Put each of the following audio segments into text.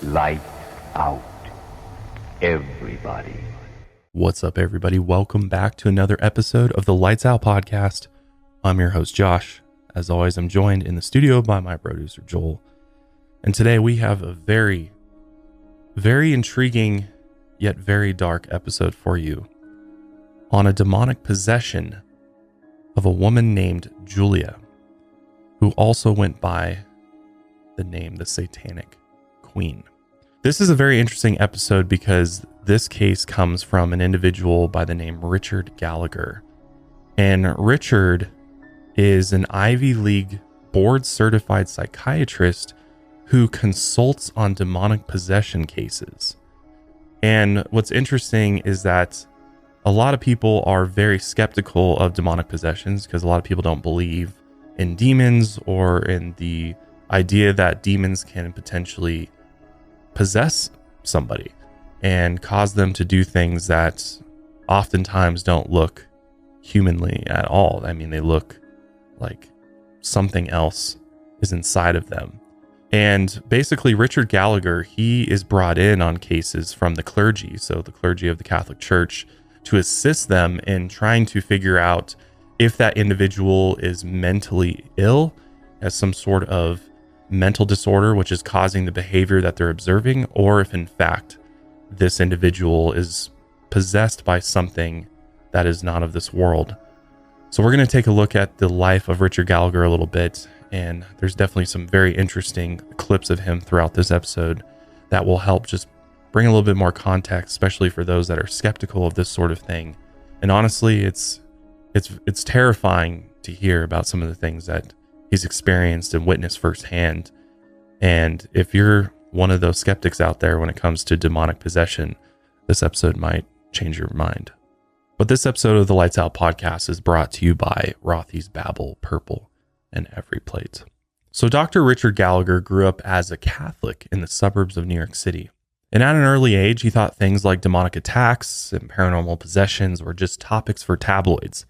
Lights out, everybody. What's up, everybody? Welcome back to another episode of the Lights Out podcast. I'm your host, Josh. As always, I'm joined in the studio by my producer, Joel. And today we have a very, very intriguing yet very dark episode for you on a demonic possession of a woman named Julia, who also went by the name the Satanic Queen. This is a very interesting episode because this case comes from an individual by the name Richard Gallagher. And Richard is an Ivy League board certified psychiatrist who consults on demonic possession cases. And what's interesting is that a lot of people are very skeptical of demonic possessions because a lot of people don't believe in demons or in the idea that demons can potentially possess somebody and cause them to do things that oftentimes don't look humanly at all. I mean, they look like something else is inside of them. And basically, Richard Gallagher, he is brought in on cases from the clergy, so the clergy of the Catholic Church, to assist them in trying to figure out if that individual is mentally ill, has some sort of mental disorder which is causing the behavior that they're observing, or if in fact this individual is possessed by something that is not of this world. So we're going to take a look at the life of Richard Gallagher a little bit, and there's definitely some very interesting clips of him throughout this episode that will help just bring a little bit more context, especially for those that are skeptical of this sort of thing. And honestly, it's terrifying to hear about some of the things that he's experienced and witnessed firsthand. And if you're one of those skeptics out there when it comes to demonic possession, this episode might change your mind. But this episode of the Lights Out podcast is brought to you by Rothy's Babble Purple and Every Plate. So Dr. Richard Gallagher grew up as a Catholic in the suburbs of New York City. And at an early age, he thought things like demonic attacks and paranormal possessions were just topics for tabloids,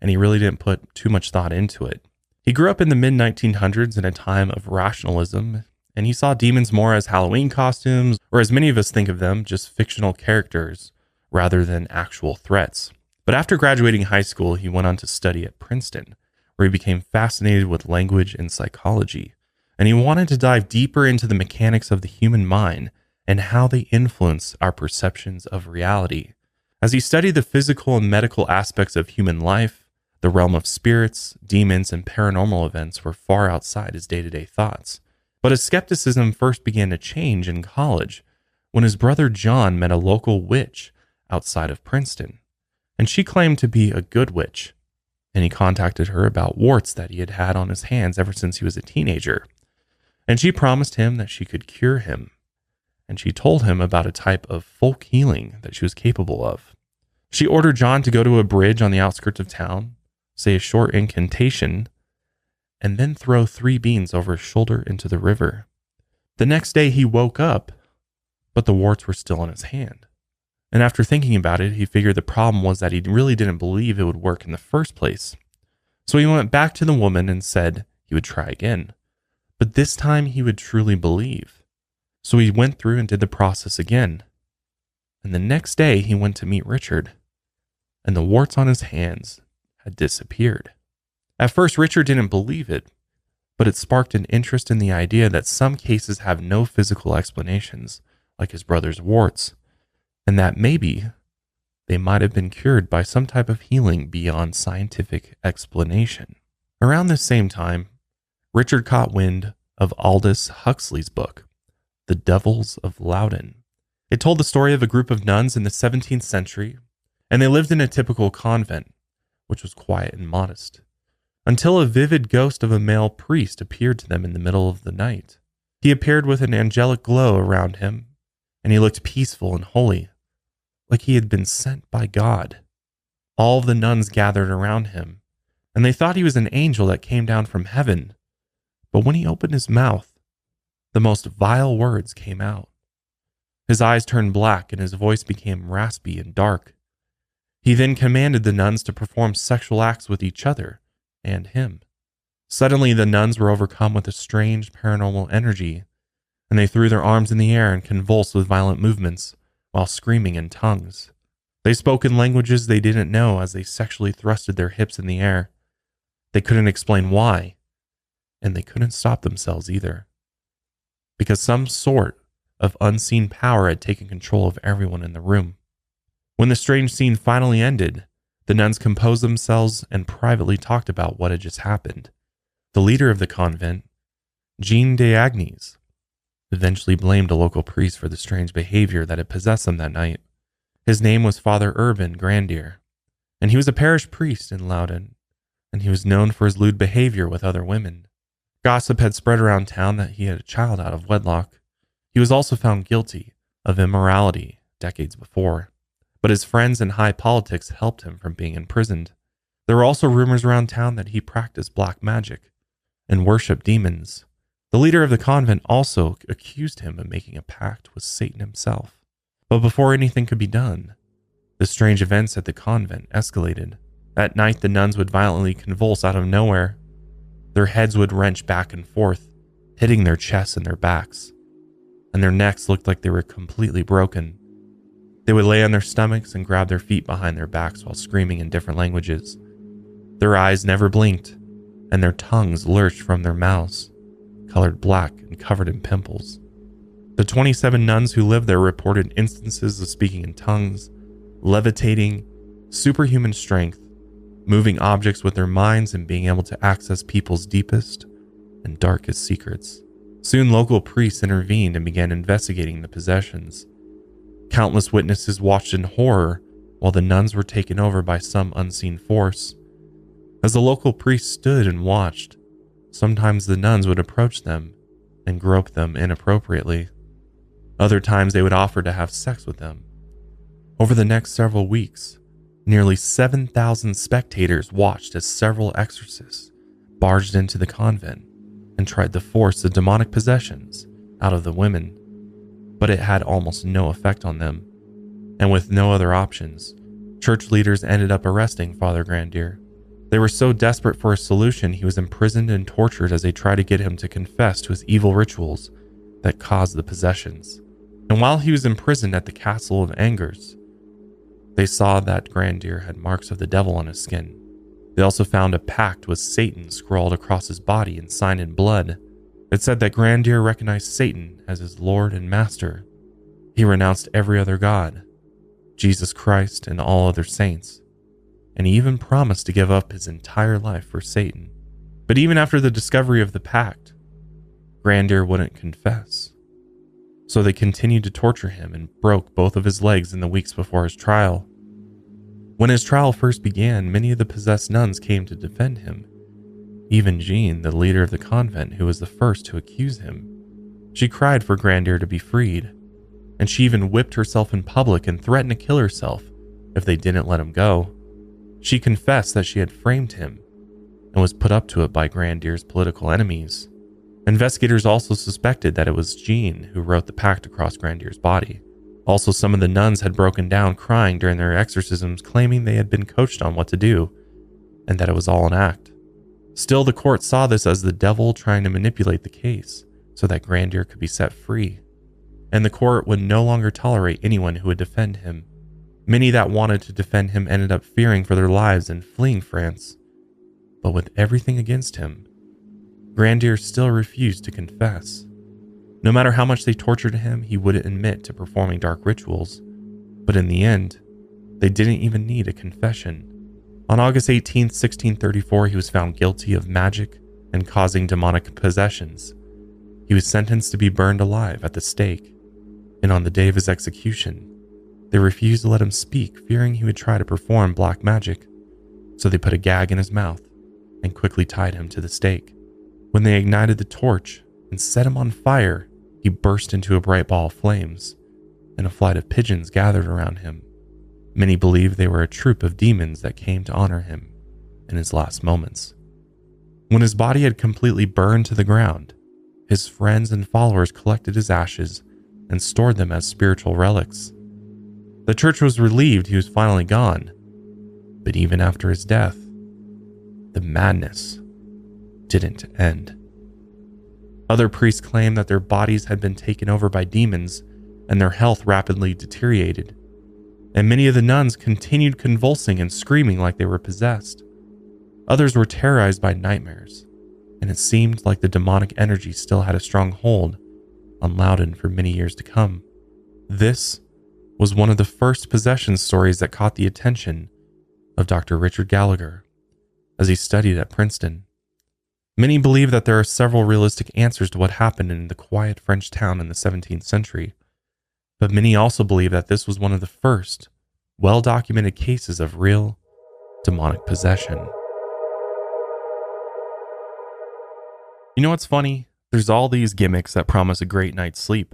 and he really didn't put too much thought into it. He grew up in the mid-1900s in a time of rationalism, and he saw demons more as Halloween costumes, or as many of us think of them, just fictional characters rather than actual threats. But after graduating high school, he went on to study at Princeton, where he became fascinated with language and psychology, and he wanted to dive deeper into the mechanics of the human mind and how they influence our perceptions of reality. As he studied the physical and medical aspects of human life, the realm of spirits, demons, and paranormal events were far outside his day-to-day thoughts. But his skepticism first began to change in college when his brother John met a local witch outside of Princeton. And she claimed to be a good witch. And he contacted her about warts that he had had on his hands ever since he was a teenager. And she promised him that she could cure him. And she told him about a type of folk healing that she was capable of. She ordered John to go to a bridge on the outskirts of town, say a short incantation, and then throw 3 beans over his shoulder into the river. The next day he woke up, but the warts were still on his hand. And after thinking about it, he figured the problem was that he really didn't believe it would work in the first place. So he went back to the woman and said he would try again, but this time he would truly believe. So he went through and did the process again. And the next day he went to meet Richard, and the warts on his hands had disappeared. At first, Richard didn't believe it, but it sparked an interest in the idea that some cases have no physical explanations, like his brother's warts, and that maybe they might have been cured by some type of healing beyond scientific explanation. Around this same time, Richard caught wind of Aldous Huxley's book, The Devils of Loudon. It told the story of a group of nuns in the 17th century, and they lived in a typical convent, which was quiet and modest, until a vivid ghost of a male priest appeared to them in the middle of the night. He appeared with an angelic glow around him, and he looked peaceful and holy, like he had been sent by God. All the nuns gathered around him, and they thought he was an angel that came down from heaven. But when he opened his mouth, the most vile words came out. His eyes turned black, and his voice became raspy and dark. He then commanded the nuns to perform sexual acts with each other and him. Suddenly, the nuns were overcome with a strange paranormal energy, and they threw their arms in the air and convulsed with violent movements while screaming in tongues. They spoke in languages they didn't know as they sexually thrusted their hips in the air. They couldn't explain why, and they couldn't stop themselves either, because some sort of unseen power had taken control of everyone in the room. When the strange scene finally ended, the nuns composed themselves and privately talked about what had just happened. The leader of the convent, Jean de Agnes, eventually blamed a local priest for the strange behavior that had possessed them that night. His name was Father Urban Grandier, and he was a parish priest in Loudon, and he was known for his lewd behavior with other women. Gossip had spread around town that he had a child out of wedlock. He was also found guilty of immorality decades before, but his friends in high politics helped him from being imprisoned. There were also rumors around town that he practiced black magic and worshipped demons. The leader of the convent also accused him of making a pact with Satan himself. But before anything could be done, the strange events at the convent escalated. At night, the nuns would violently convulse out of nowhere. Their heads would wrench back and forth, hitting their chests and their backs, and their necks looked like they were completely broken. They would lay on their stomachs and grab their feet behind their backs while screaming in different languages. Their eyes never blinked, and their tongues lurched from their mouths, colored black and covered in pimples. The 27 nuns who lived there reported instances of speaking in tongues, levitating, superhuman strength, moving objects with their minds, and being able to access people's deepest and darkest secrets. Soon local priests intervened and began investigating the possessions. Countless witnesses watched in horror while the nuns were taken over by some unseen force. As the local priests stood and watched, sometimes the nuns would approach them and grope them inappropriately. Other times they would offer to have sex with them. Over the next several weeks, nearly 7,000 spectators watched as several exorcists barged into the convent and tried to force the demonic possessions out of the women, but it had almost no effect on them. And with no other options, church leaders ended up arresting Father Grandier. They were so desperate for a solution, he was imprisoned and tortured as they tried to get him to confess to his evil rituals that caused the possessions. And while he was imprisoned at the castle of Angers, they saw that Grandier had marks of the devil on his skin. They also found a pact with Satan scrawled across his body and signed in blood. It said that Grandier recognized Satan as his Lord and Master. He renounced every other god, Jesus Christ and all other saints, and he even promised to give up his entire life for Satan. But even after the discovery of the pact, Grandier wouldn't confess. So they continued to torture him and broke both of his legs in the weeks before his trial. When his trial first began, many of the possessed nuns came to defend him. Even Jean, the leader of the convent, who was the first to accuse him. She cried for Grandier to be freed, and she even whipped herself in public and threatened to kill herself if they didn't let him go. She confessed that she had framed him and was put up to it by Grandier's political enemies. Investigators also suspected that it was Jean who wrote the pact across Grandier's body. Also, some of the nuns had broken down crying during their exorcisms, claiming they had been coached on what to do and that it was all an act. Still, the court saw this as the devil trying to manipulate the case so that Grandier could be set free, and the court would no longer tolerate anyone who would defend him. Many that wanted to defend him ended up fearing for their lives and fleeing France. But with everything against him, Grandier still refused to confess. No matter how much they tortured him, he wouldn't admit to performing dark rituals. But in the end, they didn't even need a confession. On August 18, 1634, he was found guilty of magic and causing demonic possessions. He was sentenced to be burned alive at the stake, and on the day of his execution, they refused to let him speak, fearing he would try to perform black magic. So they put a gag in his mouth and quickly tied him to the stake. When they ignited the torch and set him on fire, he burst into a bright ball of flames, and a flight of pigeons gathered around him. Many believed they were a troop of demons that came to honor him in his last moments. When his body had completely burned to the ground, his friends and followers collected his ashes and stored them as spiritual relics. The church was relieved he was finally gone, but even after his death, the madness didn't end. Other priests claimed that their bodies had been taken over by demons and their health rapidly deteriorated. And many of the nuns continued convulsing and screaming like they were possessed. Others were terrorized by nightmares, and it seemed like the demonic energy still had a strong hold on Loudon for many years to come. This was one of the first possession stories that caught the attention of Dr. Richard Gallagher as he studied at Princeton. Many believe that there are several realistic answers to what happened in the quiet French town in the 17th century, but many also believe that this was one of the first well-documented cases of real demonic possession. You know what's funny? There's all these gimmicks that promise a great night's sleep.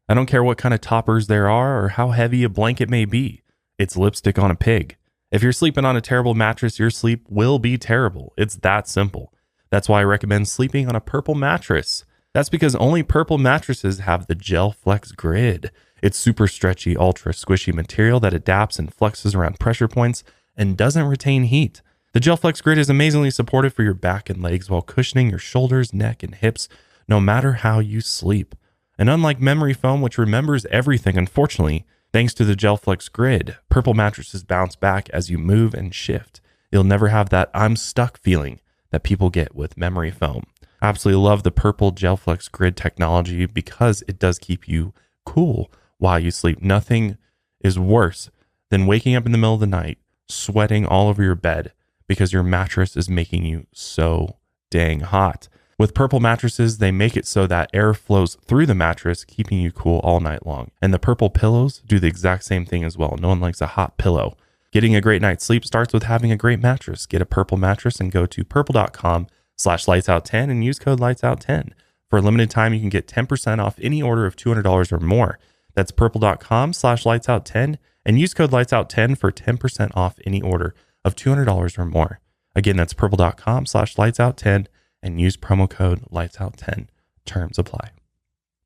I don't care what kind of toppers there are or how heavy a blanket may be. It's lipstick on a pig. If you're sleeping on a terrible mattress, your sleep will be terrible. It's that simple. That's why I recommend sleeping on a purple mattress. That's because only purple mattresses have the Gel Flex Grid. It's super stretchy, ultra squishy material that adapts and flexes around pressure points and doesn't retain heat. The Gel Flex Grid is amazingly supportive for your back and legs while cushioning your shoulders, neck, and hips, no matter how you sleep. And unlike memory foam, which remembers everything, unfortunately, thanks to the Gel Flex Grid, purple mattresses bounce back as you move and shift. You'll never have that I'm stuck feeling that people get with memory foam. I absolutely love the purple Gel Flex Grid technology because it does keep you cool while you sleep. Nothing is worse than waking up in the middle of the night, sweating all over your bed because your mattress is making you so dang hot. With purple mattresses, they make it so that air flows through the mattress, keeping you cool all night long. And the purple pillows do the exact same thing as well. No one likes a hot pillow. Getting a great night's sleep starts with having a great mattress. Get a purple mattress and go to purple.com/lightsout10 and use code lightsout10. For a limited time, you can get 10% off any order of $200 or more. That's purple.com/lightsout10 and use code lightsout10 for 10% off any order of $200 or more. Again, that's purple.com/lightsout10 and use promo code lightsout10. Terms apply.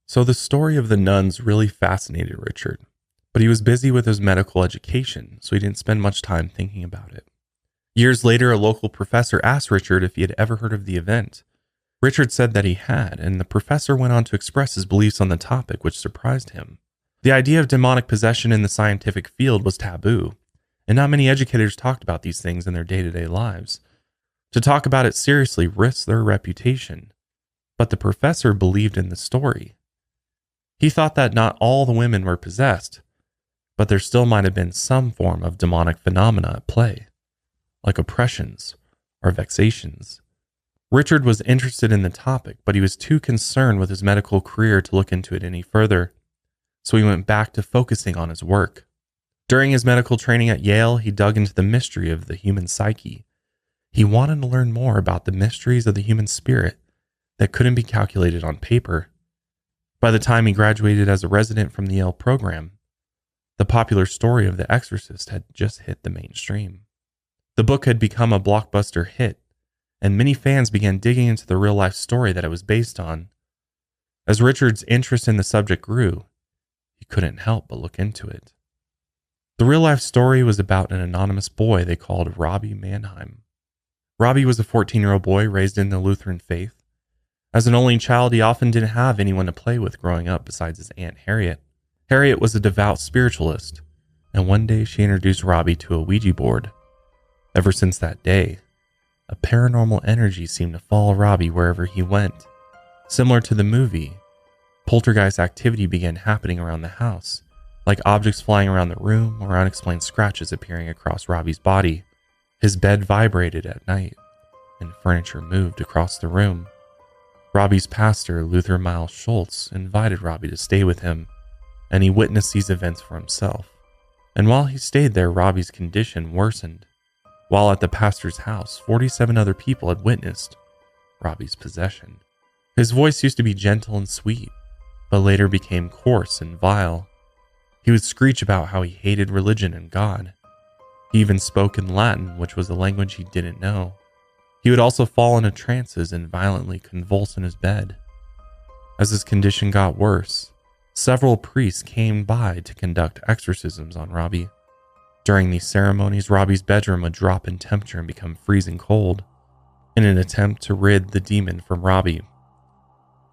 So the story of the nuns really fascinated Richard, but he was busy with his medical education, so he didn't spend much time thinking about it. Years later, a local professor asked Richard if he had ever heard of the event. Richard said that he had, and the professor went on to express his beliefs on the topic, which surprised him. The idea of demonic possession in the scientific field was taboo, and not many educators talked about these things in their day-to-day lives. To talk about it seriously risks their reputation, but the professor believed in the story. He thought that not all the women were possessed, but there still might have been some form of demonic phenomena at play, like oppressions or vexations. Richard was interested in the topic, but he was too concerned with his medical career to look into it any further, so he went back to focusing on his work. During his medical training at Yale, he dug into the mystery of the human psyche. He wanted to learn more about the mysteries of the human spirit that couldn't be calculated on paper. By the time he graduated as a resident from the Yale program, the popular story of The Exorcist had just hit the mainstream. The book had become a blockbuster hit, and many fans began digging into the real-life story that it was based on. As Richard's interest in the subject grew, he couldn't help but look into it. The real-life story was about an anonymous boy they called Robbie Mannheim. Robbie was a 14-year-old boy raised in the Lutheran faith. As an only child, he often didn't have anyone to play with growing up besides his Aunt Harriet. Harriet was a devout spiritualist, and one day she introduced Robbie to a Ouija board. Ever since that day, a paranormal energy seemed to follow Robbie wherever he went. Similar to the movie, poltergeist activity began happening around the house, like objects flying around the room or unexplained scratches appearing across Robbie's body. His bed vibrated at night, and furniture moved across the room. Robbie's pastor, Luther Miles Schultz, invited Robbie to stay with him, and he witnessed these events for himself. And while he stayed there, Robbie's condition worsened. While at the pastor's house, 47 other people had witnessed Robbie's possession. His voice used to be gentle and sweet, but later became coarse and vile. He would screech about how he hated religion and God. He even spoke in Latin, which was a language he didn't know. He would also fall into trances and violently convulse in his bed. As his condition got worse, several priests came by to conduct exorcisms on Robbie. During these ceremonies, Robbie's bedroom would drop in temperature and become freezing cold, in an attempt to rid the demon from Robbie.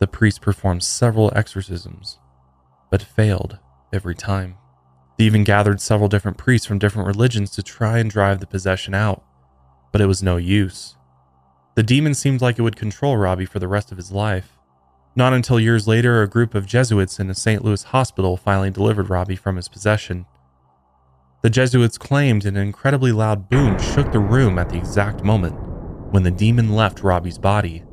The priest performed several exorcisms, but failed every time. They even gathered several different priests from different religions to try and drive the possession out, but it was no use. The demon seemed like it would control Robbie for the rest of his life. Not until years later, a group of Jesuits in a St. Louis hospital finally delivered Robbie from his possession. The Jesuits claimed an incredibly loud boom shook the room at the exact moment when the demon left Robbie's body.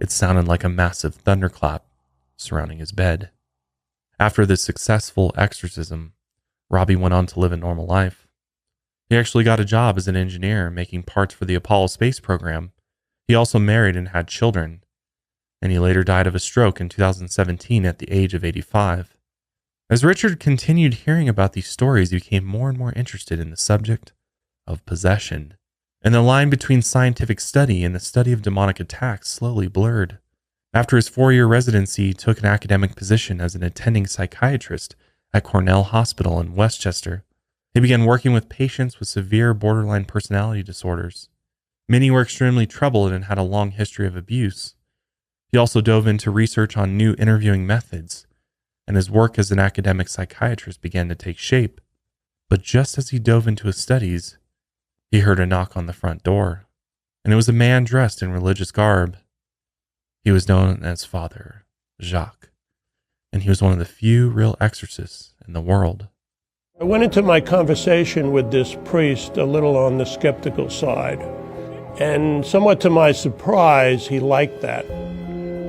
It sounded like a massive thunderclap surrounding his bed. After this successful exorcism, Robbie went on to live a normal life. He actually got a job as an engineer making parts for the Apollo space program. He also married and had children, and he later died of a stroke in 2017 at the age of 85. As Richard continued hearing about these stories, he became more and more interested in the subject of possession, and the line between scientific study and the study of demonic attacks slowly blurred. After his 4-year residency, he took an academic position as an attending psychiatrist at Cornell Hospital in Westchester. He began working with patients with severe borderline personality disorders. Many were extremely troubled and had a long history of abuse. He also dove into research on new interviewing methods, and his work as an academic psychiatrist began to take shape. But just as he dove into his studies, he heard a knock on the front door, and it was a man dressed in religious garb. He was known as Father Jacques, and he was one of the few real exorcists in the world. I went into my conversation with this priest a little on the skeptical side, and somewhat to my surprise, he liked that.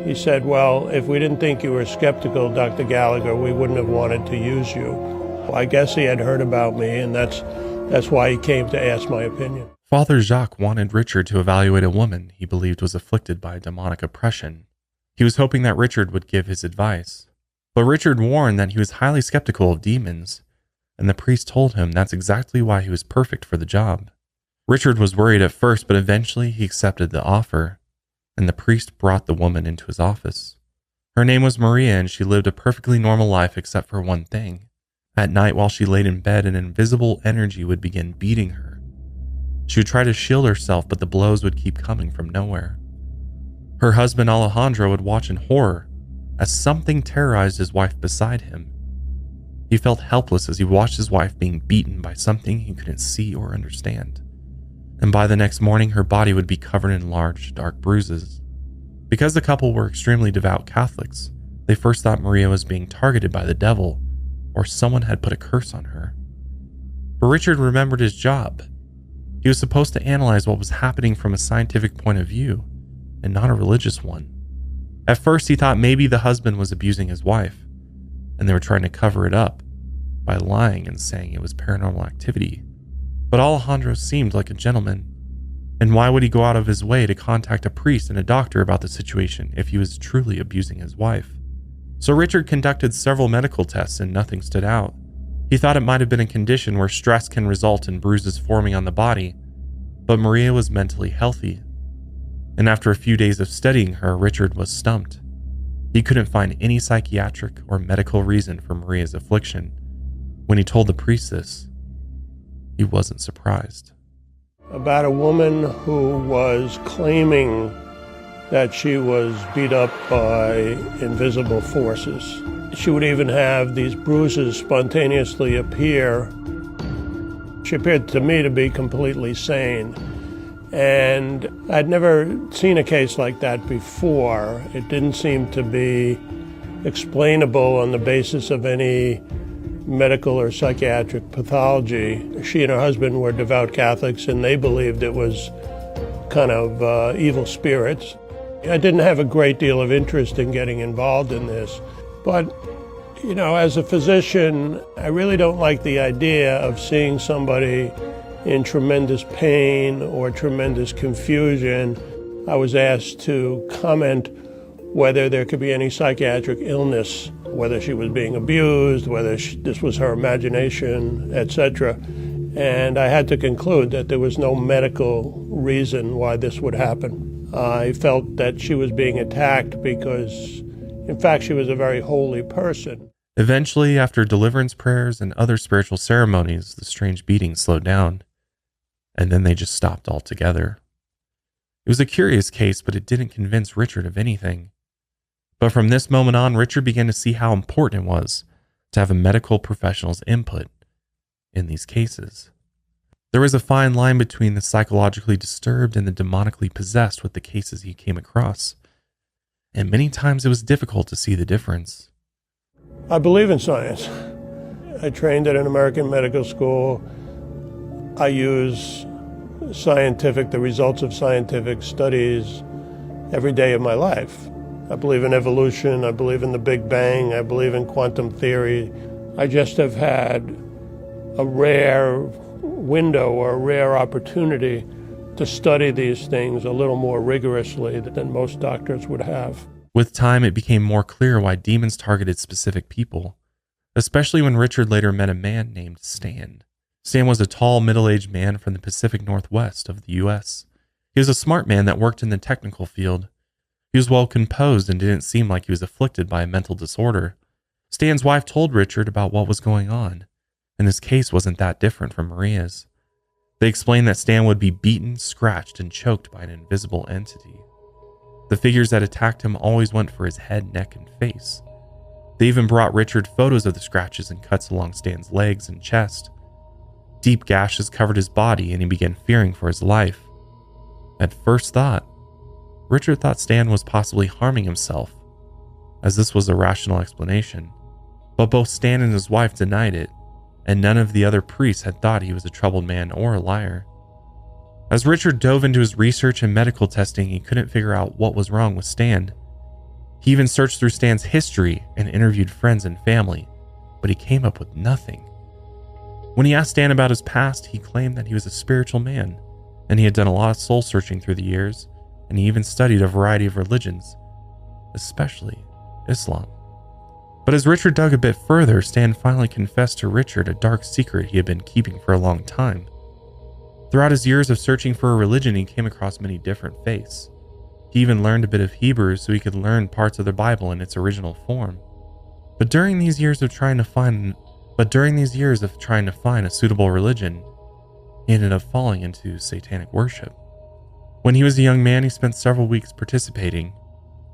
He said, well, if we didn't think you were skeptical, Dr. Gallagher, we wouldn't have wanted to use you. Well, I guess he had heard about me, and that's why he came to ask my opinion. Father Jacques wanted Richard to evaluate a woman he believed was afflicted by demonic oppression. He was hoping that Richard would give his advice. But Richard warned that he was highly skeptical of demons, and the priest told him that's exactly why he was perfect for the job. Richard was worried at first, but eventually he accepted the offer, and the priest brought the woman into his office. Her name was Maria, and she lived a perfectly normal life except for one thing. At night, while she laid in bed, an invisible energy would begin beating her. She would try to shield herself, but the blows would keep coming from nowhere. Her husband Alejandro would watch in horror as something terrorized his wife beside him. He felt helpless as he watched his wife being beaten by something he couldn't see or understand. And by the next morning, her body would be covered in large, dark bruises. Because the couple were extremely devout Catholics, they first thought Maria was being targeted by the devil, or someone had put a curse on her. But Richard remembered his job. He was supposed to analyze what was happening from a scientific point of view, and not a religious one. At first, he thought maybe the husband was abusing his wife, and they were trying to cover it up by lying and saying it was paranormal activity. But Alejandro seemed like a gentleman, and why would he go out of his way to contact a priest and a doctor about the situation if he was truly abusing his wife? So Richard conducted several medical tests and nothing stood out. He thought it might have been a condition where stress can result in bruises forming on the body, but Maria was mentally healthy. And after a few days of studying her, Richard was stumped. He couldn't find any psychiatric or medical reason for Maria's affliction. When he told the priest this, he wasn't surprised. About a woman who was claiming that she was beat up by invisible forces. She would even have these bruises spontaneously appear. She appeared to me to be completely sane. And I'd never seen a case like that before. It didn't seem to be explainable on the basis of any medical or psychiatric pathology. She and her husband were devout Catholics, and they believed it was kind of evil spirits. I didn't have a great deal of interest in getting involved in this, but you know, as a physician, I really don't like the idea of seeing somebody in tremendous pain or tremendous confusion. I was asked to comment whether there could be any psychiatric illness, whether she was being abused, whether this was her imagination, etc. And I had to conclude that there was no medical reason why this would happen. I felt that she was being attacked because, in fact, she was a very holy person. Eventually, after deliverance prayers and other spiritual ceremonies, the strange beating slowed down, and then they just stopped altogether. It was a curious case, but it didn't convince Richard of anything. But from this moment on, Richard began to see how important it was to have a medical professional's input in these cases. There was a fine line between the psychologically disturbed and the demonically possessed with the cases he came across, and many times it was difficult to see the difference. I believe in science. I trained at an American medical school. I use the results of scientific studies every day of my life. I believe in evolution. I believe in the Big Bang. I believe in quantum theory. I just have had a rare window or a rare opportunity to study these things a little more rigorously than most doctors would have. With time, it became more clear why demons targeted specific people, especially when Richard later met a man named Stan. Stan was a tall, middle-aged man from the Pacific Northwest of the U.S. He was a smart man that worked in the technical field. He was well composed and didn't seem like he was afflicted by a mental disorder. Stan's wife told Richard about what was going on, and his case wasn't that different from Maria's. They explained that Stan would be beaten, scratched, and choked by an invisible entity. The figures that attacked him always went for his head, neck, and face. They even brought Richard photos of the scratches and cuts along Stan's legs and chest. Deep gashes covered his body, and he began fearing for his life. At first thought, Richard thought Stan was possibly harming himself, as this was a rational explanation. But both Stan and his wife denied it, and none of the other priests had thought he was a troubled man or a liar. As Richard dove into his research and medical testing, he couldn't figure out what was wrong with Stan. He even searched through Stan's history and interviewed friends and family, but he came up with nothing. When he asked Stan about his past, he claimed that he was a spiritual man, and he had done a lot of soul searching through the years, and he even studied a variety of religions, especially Islam. But as Richard dug a bit further, Stan finally confessed to Richard a dark secret he had been keeping for a long time. Throughout his years of searching for a religion, he came across many different faiths. He even learned a bit of Hebrew so he could learn parts of the Bible in its original form. But during these years of trying to find a suitable religion, he ended up falling into satanic worship. When he was a young man, he spent several weeks participating,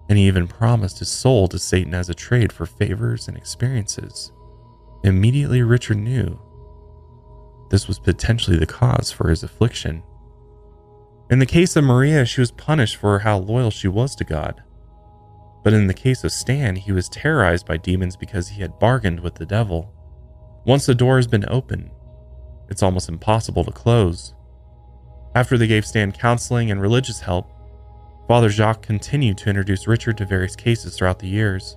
and he even promised his soul to Satan as a trade for favors and experiences. Immediately, Richard knew this was potentially the cause for his affliction. In the case of Maria, she was punished for how loyal she was to God. But in the case of Stan, he was terrorized by demons because he had bargained with the devil. Once the door has been opened, it's almost impossible to close. After they gave Stan counseling and religious help, Father Jacques continued to introduce Richard to various cases throughout the years.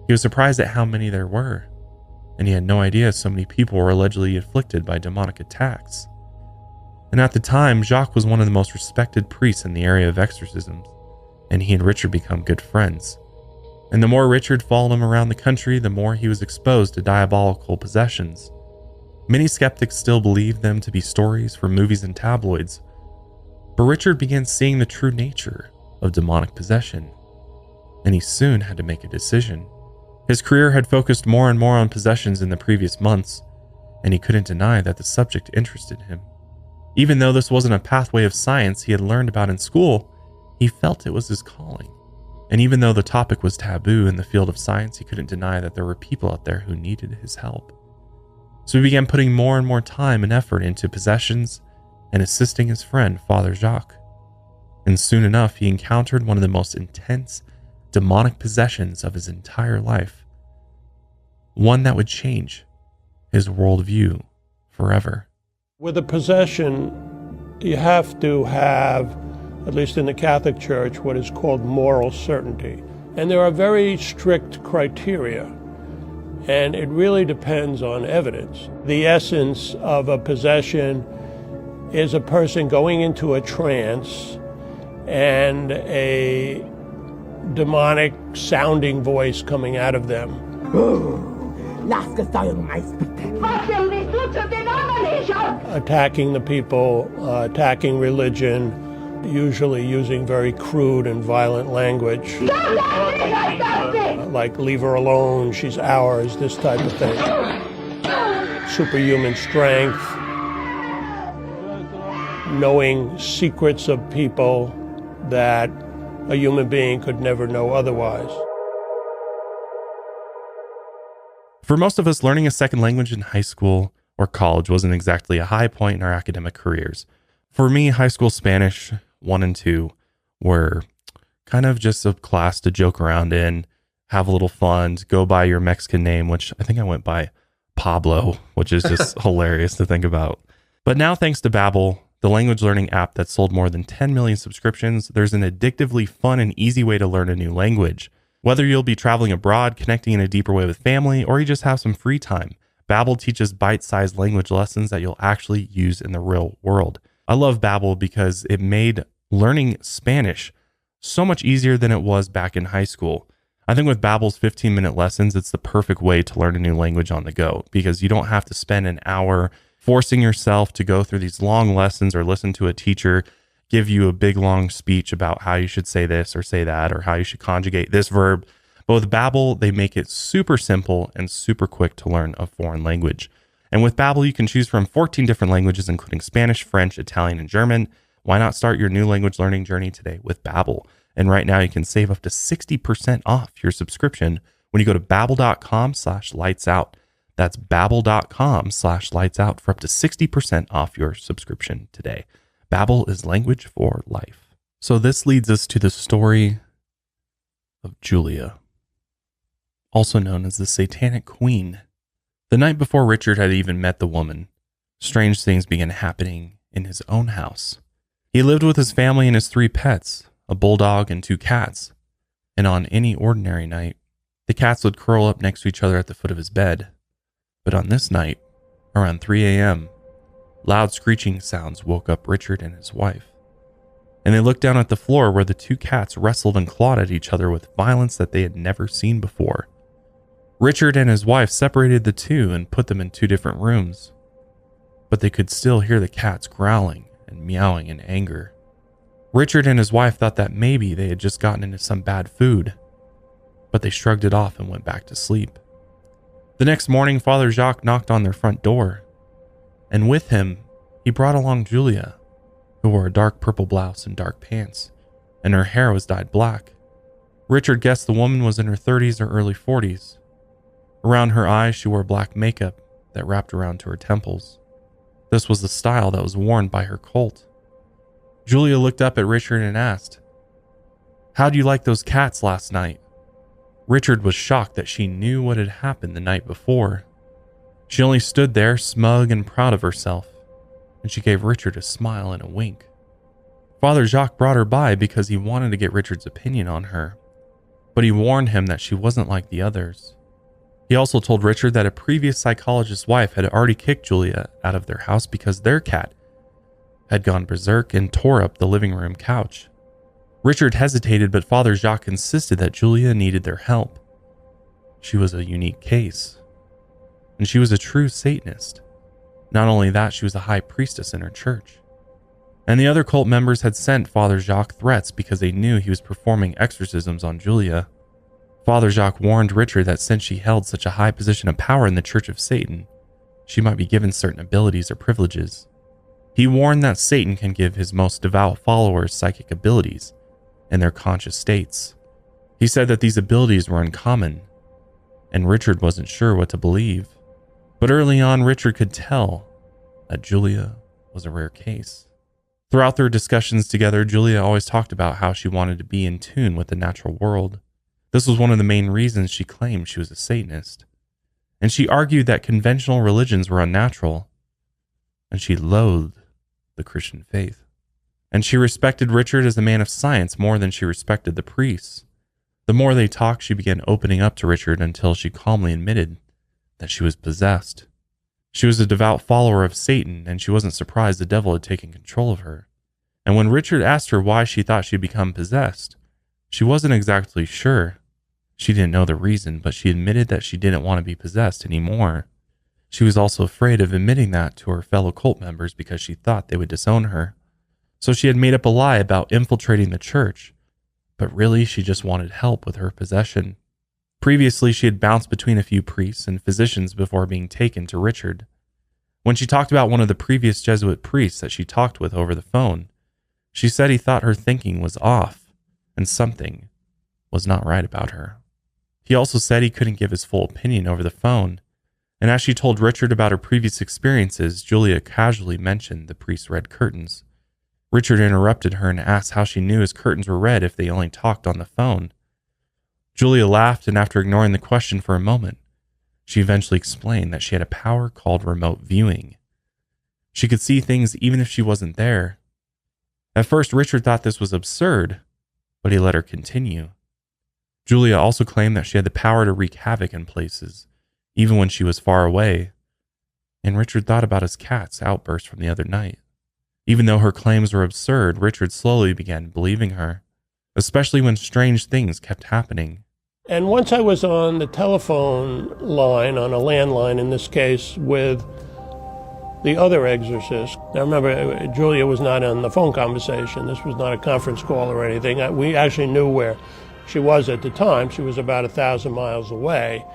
He was surprised at how many there were, and he had no idea so many people were allegedly afflicted by demonic attacks. And at the time, Jacques was one of the most respected priests in the area of exorcisms, and he and Richard became good friends. And the more Richard followed him around the country, the more he was exposed to diabolical possessions. Many skeptics still believed them to be stories from movies and tabloids, but Richard began seeing the true nature of demonic possession, and he soon had to make a decision. His career had focused more and more on possessions in the previous months, and he couldn't deny that the subject interested him. Even though this wasn't a pathway of science he had learned about in school, he felt it was his calling. And even though the topic was taboo in the field of science, he couldn't deny that there were people out there who needed his help. So he began putting more and more time and effort into possessions and assisting his friend, Father Jacques. And soon enough, he encountered one of the most intense demonic possessions of his entire life. One that would change his worldview forever. With a possession, you have to have, at least in the Catholic Church, what is called moral certainty. And there are very strict criteria, and it really depends on evidence. The essence of a possession is a person going into a trance and a demonic sounding voice coming out of them. Attacking the people, attacking religion, usually using very crude and violent language. Like, leave her alone, she's ours, this type of thing. Superhuman strength, knowing secrets of people that a human being could never know otherwise. For most of us, learning a second language in high school or college wasn't exactly a high point in our academic careers. For me, high school Spanish 1 and 2 were kind of just a class to joke around in, have a little fun, go by your Mexican name, which I think I went by Pablo, which is just hilarious to think about. But now, thanks to Babbel, the language learning app that sold more than 10 million subscriptions, there's an addictively fun and easy way to learn a new language. Whether you'll be traveling abroad, connecting in a deeper way with family, or you just have some free time, Babbel teaches bite-sized language lessons that you'll actually use in the real world. I love Babbel because it made learning Spanish so much easier than it was back in high school. I think with Babbel's 15-minute lessons, it's the perfect way to learn a new language on the go because you don't have to spend an hour forcing yourself to go through these long lessons or listen to a teacher give you a big long speech about how you should say this or say that or how you should conjugate this verb. But with Babbel, they make it super simple and super quick to learn a foreign language. And with Babbel, you can choose from 14 different languages, including Spanish, French, Italian, and German. Why not start your new language learning journey today with Babbel? And right now you can save up to 60% off your subscription when you go to babbel.com/lightsout. That's babbel.com/lightsout for up to 60% off your subscription today. Babbel is language for life. So this leads us to the story of Julia, also known as the Satanic Queen. The night before Richard had even met the woman, strange things began happening in his own house. He lived with his family and his 3 pets, a bulldog and 2 cats. And on any ordinary night, the cats would curl up next to each other at the foot of his bed. But on this night, around 3 a.m., loud screeching sounds woke up Richard and his wife. And they looked down at the floor where the 2 cats wrestled and clawed at each other with violence that they had never seen before. Richard and his wife separated the 2 and put them in 2 different rooms. But they could still hear the cats growling and meowing in anger. Richard and his wife thought that maybe they had just gotten into some bad food, but they shrugged it off and went back to sleep. The next morning, Father Jacques knocked on their front door, and with him, he brought along Julia, who wore a dark purple blouse and dark pants, and her hair was dyed black. Richard guessed the woman was in her 30s or early 40s. Around her eyes, she wore black makeup that wrapped around to her temples. This was the style that was worn by her cult. Julia looked up at Richard and asked, "How do you like those cats last night?" Richard was shocked that she knew what had happened the night before. She only stood there, smug and proud of herself, and she gave Richard a smile and a wink. Father Jacques brought her by because he wanted to get Richard's opinion on her, but he warned him that she wasn't like the others. He also told Richard that a previous psychologist's wife had already kicked Julia out of their house because their cat had gone berserk and tore up the living room couch. Richard hesitated, but Father Jacques insisted that Julia needed their help. She was a unique case, and she was a true Satanist. Not only that, she was a high priestess in her church. And the other cult members had sent Father Jacques threats because they knew he was performing exorcisms on Julia. Father Jacques warned Richard that since she held such a high position of power in the Church of Satan, she might be given certain abilities or privileges. He warned that Satan can give his most devout followers psychic abilities in their conscious states. He said that these abilities were uncommon, and Richard wasn't sure what to believe. But early on, Richard could tell that Julia was a rare case. Throughout their discussions together, Julia always talked about how she wanted to be in tune with the natural world. This was one of the main reasons she claimed she was a Satanist. And she argued that conventional religions were unnatural, and she loathed the Christian faith. And she respected Richard as a man of science more than she respected the priests. The more they talked, she began opening up to Richard until she calmly admitted that she was possessed. She was a devout follower of Satan, and she wasn't surprised the devil had taken control of her. And when Richard asked her why she thought she'd become possessed, she wasn't exactly sure. She didn't know the reason, but she admitted that she didn't want to be possessed anymore. She was also afraid of admitting that to her fellow cult members because she thought they would disown her. So she had made up a lie about infiltrating the church, but really she just wanted help with her possession. Previously, she had bounced between a few priests and physicians before being taken to Richard. When she talked about one of the previous Jesuit priests that she talked with over the phone, she said he thought her thinking was off and something was not right about her. He also said he couldn't give his full opinion over the phone, and as she told Richard about her previous experiences, Julia casually mentioned the priest's red curtains. Richard interrupted her and asked how she knew his curtains were red if they only talked on the phone. Julia laughed, and after ignoring the question for a moment, she eventually explained that she had a power called remote viewing. She could see things even if she wasn't there. At first, Richard thought this was absurd, but he let her continue. Julia also claimed that she had the power to wreak havoc in places, even when she was far away, and Richard thought about his cat's outburst from the other night. Even though her claims were absurd, Richard slowly began believing her, especially when strange things kept happening. And once I was on the telephone line, on a landline in this case, with the other exorcist. Now remember, Julia was not on the phone conversation. This was not a conference call or anything. We actually knew where she was at the time. She was about 1,000 miles away.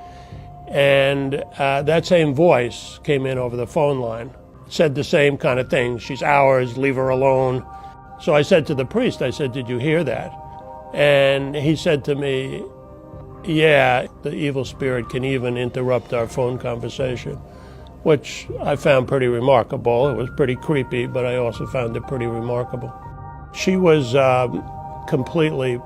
And that same voice came in over the phone line, said the same kind of thing. She's ours, leave her alone. So I said to the priest, I said, did you hear that? And he said to me, yeah, the evil spirit can even interrupt our phone conversation, which I found pretty remarkable. It was pretty creepy, but I also found it pretty remarkable. She was completely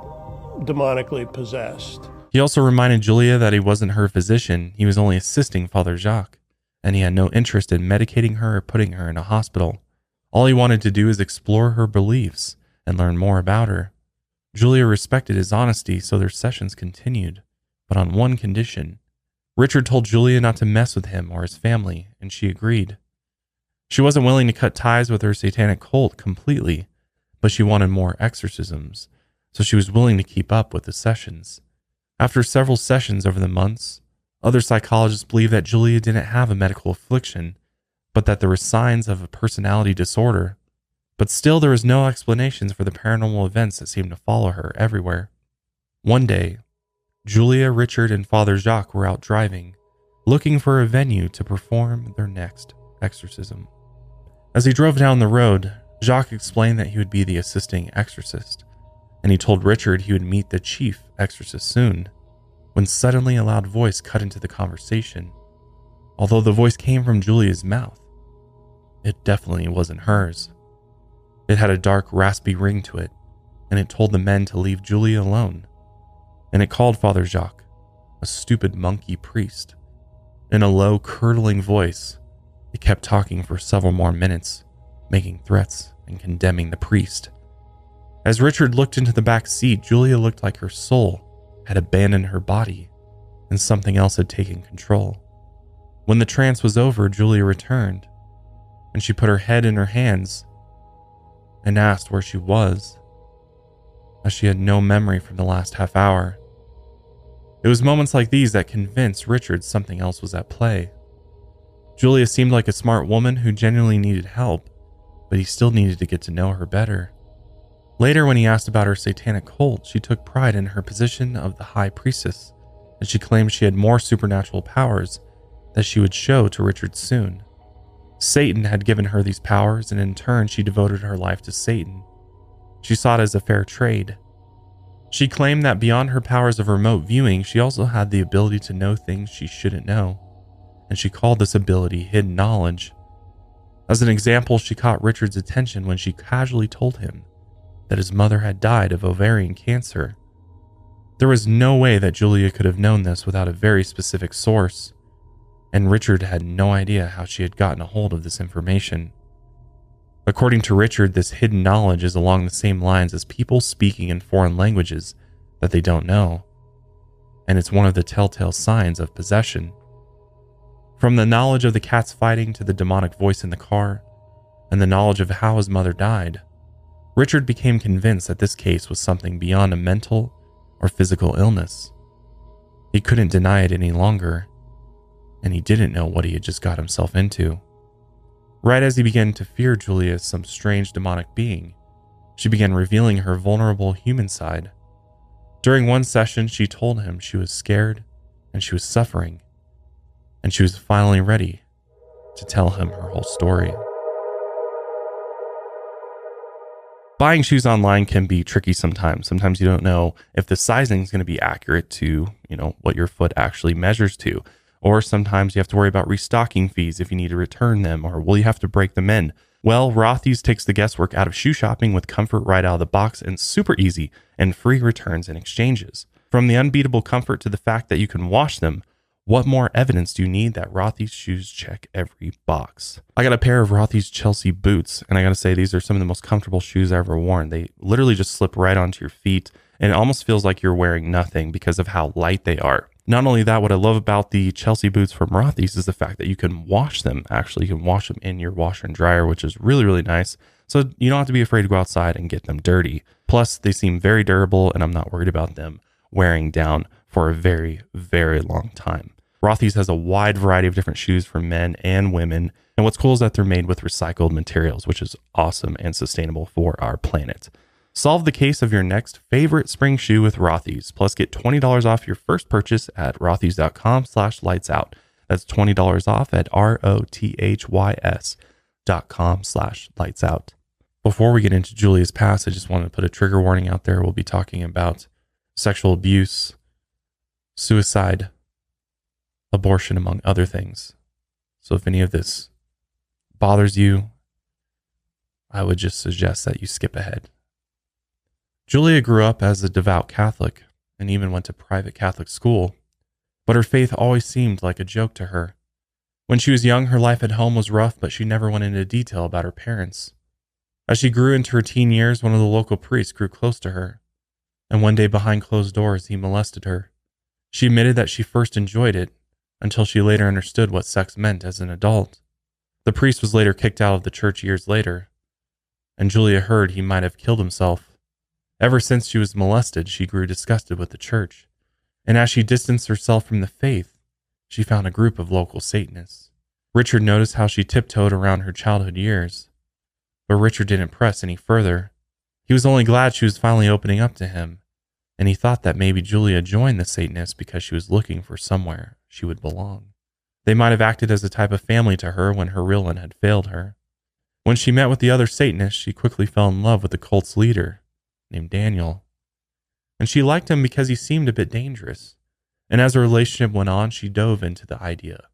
demonically possessed. He also reminded Julia that he wasn't her physician, he was only assisting Father Jacques, and he had no interest in medicating her or putting her in a hospital. All he wanted to do is explore her beliefs and learn more about her. Julia respected his honesty, so their sessions continued, but on one condition. Richard told Julia not to mess with him or his family, and she agreed. She wasn't willing to cut ties with her satanic cult completely, but she wanted more exorcisms, so she was willing to keep up with the sessions. After several sessions over the months, other psychologists believed that Julia didn't have a medical affliction, but that there were signs of a personality disorder. But still, there was no explanations for the paranormal events that seemed to follow her everywhere. One day, Julia, Richard, and Father Jacques were out driving, looking for a venue to perform their next exorcism. As he drove down the road, Jacques explained that he would be the assisting exorcist, and he told Richard he would meet the chief exorcist soon, when suddenly a loud voice cut into the conversation. Although the voice came from Julia's mouth, it definitely wasn't hers. It had a dark, raspy ring to it, and it told the men to leave Julia alone. And it called Father Jacques a stupid monkey priest. In a low, curdling voice, it kept talking for several more minutes, making threats and condemning the priest. As Richard looked into the back seat, Julia looked like her soul had abandoned her body, and something else had taken control. When the trance was over, Julia returned, and she put her head in her hands and asked where she was, as she had no memory from the last half hour. It was moments like these that convinced Richard something else was at play. Julia seemed like a smart woman who genuinely needed help, but he still needed to get to know her better. Later, when he asked about her satanic cult, she took pride in her position of the high priestess, and she claimed she had more supernatural powers that she would show to Richard soon. Satan had given her these powers, and in turn she devoted her life to Satan. She saw it as a fair trade. She claimed that beyond her powers of remote viewing, she also had the ability to know things she shouldn't know, and she called this ability hidden knowledge. As an example, she caught Richard's attention when she casually told him that his mother had died of ovarian cancer. There was no way that Julia could have known this without a very specific source, and Richard had no idea how she had gotten a hold of this information. According to Richard, this hidden knowledge is along the same lines as people speaking in foreign languages that they don't know, and it's one of the telltale signs of possession. From the knowledge of the cats fighting to the demonic voice in the car, and the knowledge of how his mother died, Richard became convinced that this case was something beyond a mental or physical illness. He couldn't deny it any longer, and he didn't know what he had just got himself into. Right as he began to fear Julia as some strange demonic being, she began revealing her vulnerable human side. During one session, she told him she was scared and she was suffering, and she was finally ready to tell him her whole story. Buying shoes online can be tricky sometimes. Sometimes you don't know if the sizing is going to be accurate to, what your foot actually measures to. Or sometimes you have to worry about restocking fees if you need to return them, or will you have to break them in? Well, Rothy's takes the guesswork out of shoe shopping with comfort right out of the box and super easy and free returns and exchanges. From the unbeatable comfort to the fact that you can wash them, what more evidence do you need that Rothy's shoes check every box? I got a pair of Rothy's Chelsea boots, and I got to say, these are some of the most comfortable shoes I've ever worn. They literally just slip right onto your feet, and it almost feels like you're wearing nothing because of how light they are. Not only that, what I love about the Chelsea boots from Rothy's is the fact that you can wash them. Actually, you can wash them in your washer and dryer, which is really, really nice. So you don't have to be afraid to go outside and get them dirty. Plus, they seem very durable, and I'm not worried about them wearing down for a very, very long time. Rothy's has a wide variety of different shoes for men and women. And what's cool is that they're made with recycled materials, which is awesome and sustainable for our planet. Solve the case of your next favorite spring shoe with Rothy's. Plus, get $20 off your first purchase at rothys.com/lightsout. That's $20 off at rothys.com/lightsout. Before we get into Julia's past, I just wanted to put a trigger warning out there. We'll be talking about sexual abuse, suicide, abortion, among other things. So if any of this bothers you, I would just suggest that you skip ahead. Julia grew up as a devout Catholic and even went to private Catholic school, but her faith always seemed like a joke to her. When she was young, her life at home was rough, but she never went into detail about her parents. As she grew into her teen years, one of the local priests grew close to her, and one day behind closed doors, he molested her. She admitted that she first enjoyed it, until she later understood what sex meant as an adult. The priest was later kicked out of the church years later, and Julia heard he might have killed himself. Ever since she was molested, she grew disgusted with the church, and as she distanced herself from the faith, she found a group of local Satanists. Richard noticed how she tiptoed around her childhood years, but Richard didn't press any further. He was only glad she was finally opening up to him, and he thought that maybe Julia joined the Satanists because she was looking for somewhere she would belong. They might have acted as a type of family to her when her real one had failed her. When she met with the other Satanists, she quickly fell in love with the cult's leader, named Daniel. And she liked him because he seemed a bit dangerous. And as her relationship went on, she dove into the idea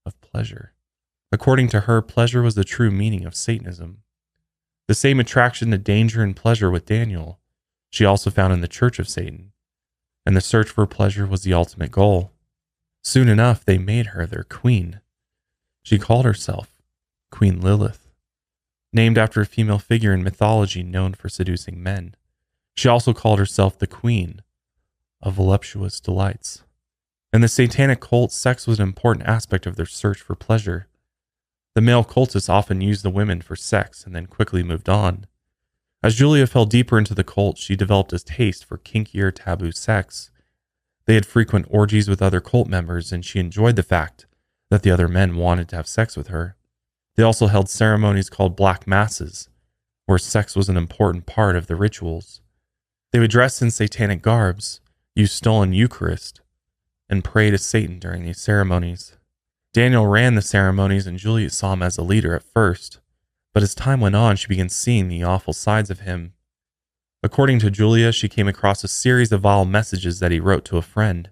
of pleasure. According to her, pleasure was the true meaning of Satanism. The same attraction to danger and pleasure with Daniel, she also found in the Church of Satan. And the search for pleasure was the ultimate goal. Soon enough, they made her their queen. She called herself Queen Lilith, named after a female figure in mythology known for seducing men. She also called herself the Queen of Voluptuous Delights. In the Satanic cult, sex was an important aspect of their search for pleasure. The male cultists often used the women for sex and then quickly moved on. As Julia fell deeper into the cult, she developed a taste for kinkier taboo sex. They had frequent orgies with other cult members, and she enjoyed the fact that the other men wanted to have sex with her. They also held ceremonies called black masses, where sex was an important part of the rituals. They would dress in satanic garbs, use stolen Eucharist, and pray to Satan during these ceremonies. Daniel ran the ceremonies, and Julia saw him as a leader at first, but as time went on, she began seeing the awful sides of him. According to Julia, she came across a series of vile messages that he wrote to a friend,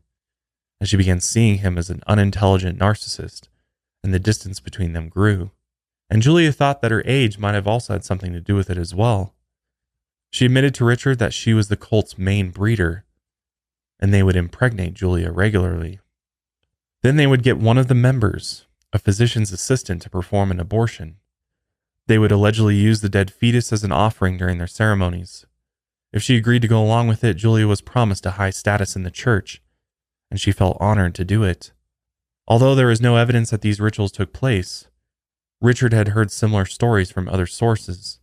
and she began seeing him as an unintelligent narcissist, and the distance between them grew. And Julia thought that her age might have also had something to do with it as well. She admitted to Richard that she was the cult's main breeder, and they would impregnate Julia regularly. Then they would get one of the members, a physician's assistant, to perform an abortion. They would allegedly use the dead fetus as an offering during their ceremonies. If she agreed to go along with it, Julia was promised a high status in the church, and she felt honored to do it. Although there is no evidence that these rituals took place, Richard had heard similar stories from other sources.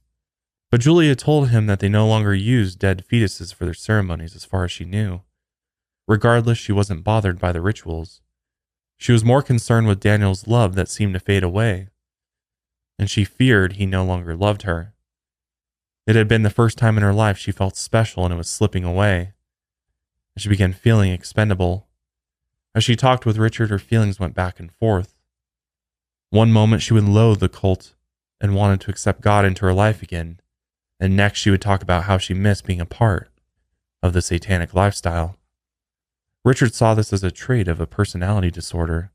But Julia told him that they no longer used dead fetuses for their ceremonies as far as she knew. Regardless, she wasn't bothered by the rituals. She was more concerned with Daniel's love that seemed to fade away, and she feared he no longer loved her. It had been the first time in her life she felt special, and it was slipping away. She began feeling expendable. As she talked with Richard, her feelings went back and forth. One moment she would loathe the cult and wanted to accept God into her life again, And next she would talk about how she missed being a part of the satanic lifestyle. Richard saw this as a trait of a personality disorder.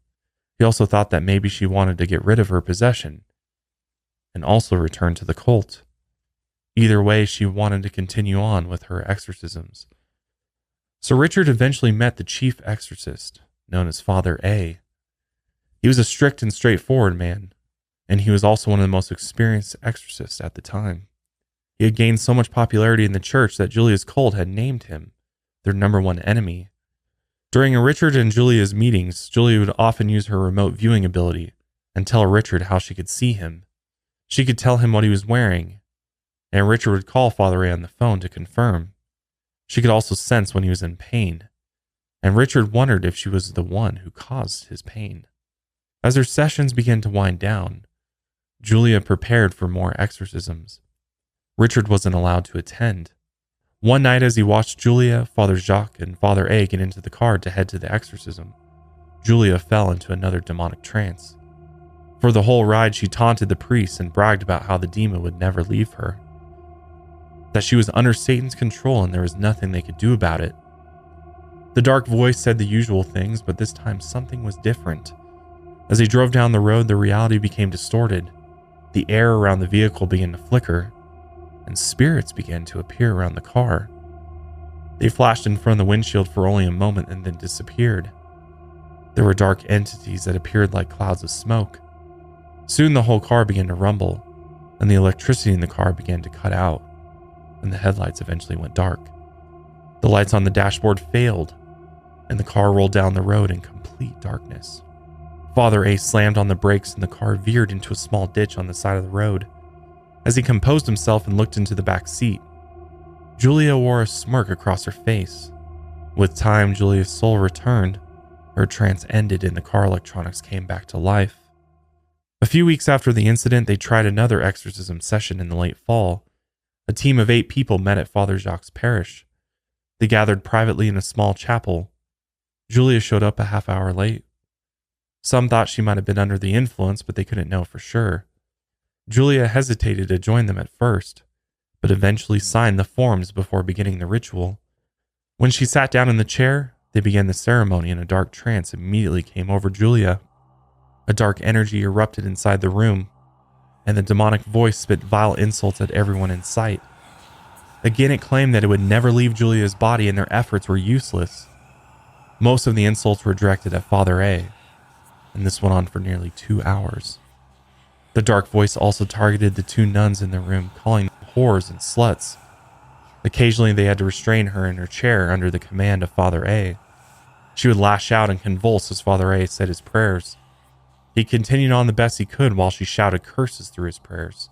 He also thought that maybe she wanted to get rid of her possession and also return to the cult. Either way, she wanted to continue on with her exorcisms. So Richard eventually met the chief exorcist, known as Father A. He was a strict and straightforward man, and he was also one of the most experienced exorcists at the time. He had gained so much popularity in the church that Julia's cult had named him their number one enemy. During Richard and Julia's meetings, Julia would often use her remote viewing ability and tell Richard how she could see him. She could tell him what he was wearing, and Richard would call Father A on the phone to confirm. She could also sense when he was in pain, and Richard wondered if she was the one who caused his pain. As their sessions began to wind down, Julia prepared for more exorcisms. Richard wasn't allowed to attend. One night as he watched Julia, Father Jacques, and Father A get into the car to head to the exorcism, Julia fell into another demonic trance. For the whole ride, she taunted the priest and bragged about how the demon would never leave her, that she was under Satan's control and there was nothing they could do about it. The dark voice said the usual things, but this time something was different. As they drove down the road, the reality became distorted. The air around the vehicle began to flicker, and spirits began to appear around the car. They flashed in front of the windshield for only a moment and then disappeared. There were dark entities that appeared like clouds of smoke. Soon the whole car began to rumble, and the electricity in the car began to cut out, and the headlights eventually went dark. The lights on the dashboard failed, and the car rolled down the road in complete darkness. Father A slammed on the brakes and the car veered into a small ditch on the side of the road. As he composed himself and looked into the back seat, Julia wore a smirk across her face. With time, Julia's soul returned. Her trance ended and the car electronics came back to life. A few weeks after the incident, they tried another exorcism session in the late fall. A team of 8 people met at Father Jacques' parish. They gathered privately in a small chapel. Julia showed up a half hour late. Some thought she might have been under the influence, but they couldn't know for sure. Julia hesitated to join them at first, but eventually signed the forms before beginning the ritual. When she sat down in the chair, they began the ceremony and a dark trance immediately came over Julia. A dark energy erupted inside the room, and the demonic voice spit vile insults at everyone in sight. Again, it claimed that it would never leave Julia's body and their efforts were useless. Most of the insults were directed at Father A, and this went on for nearly 2 hours. The dark voice also targeted the 2 nuns in the room, calling them whores and sluts. Occasionally, they had to restrain her in her chair under the command of Father A. She would lash out and convulse as Father A said his prayers. He continued on the best he could while she shouted curses through his prayers.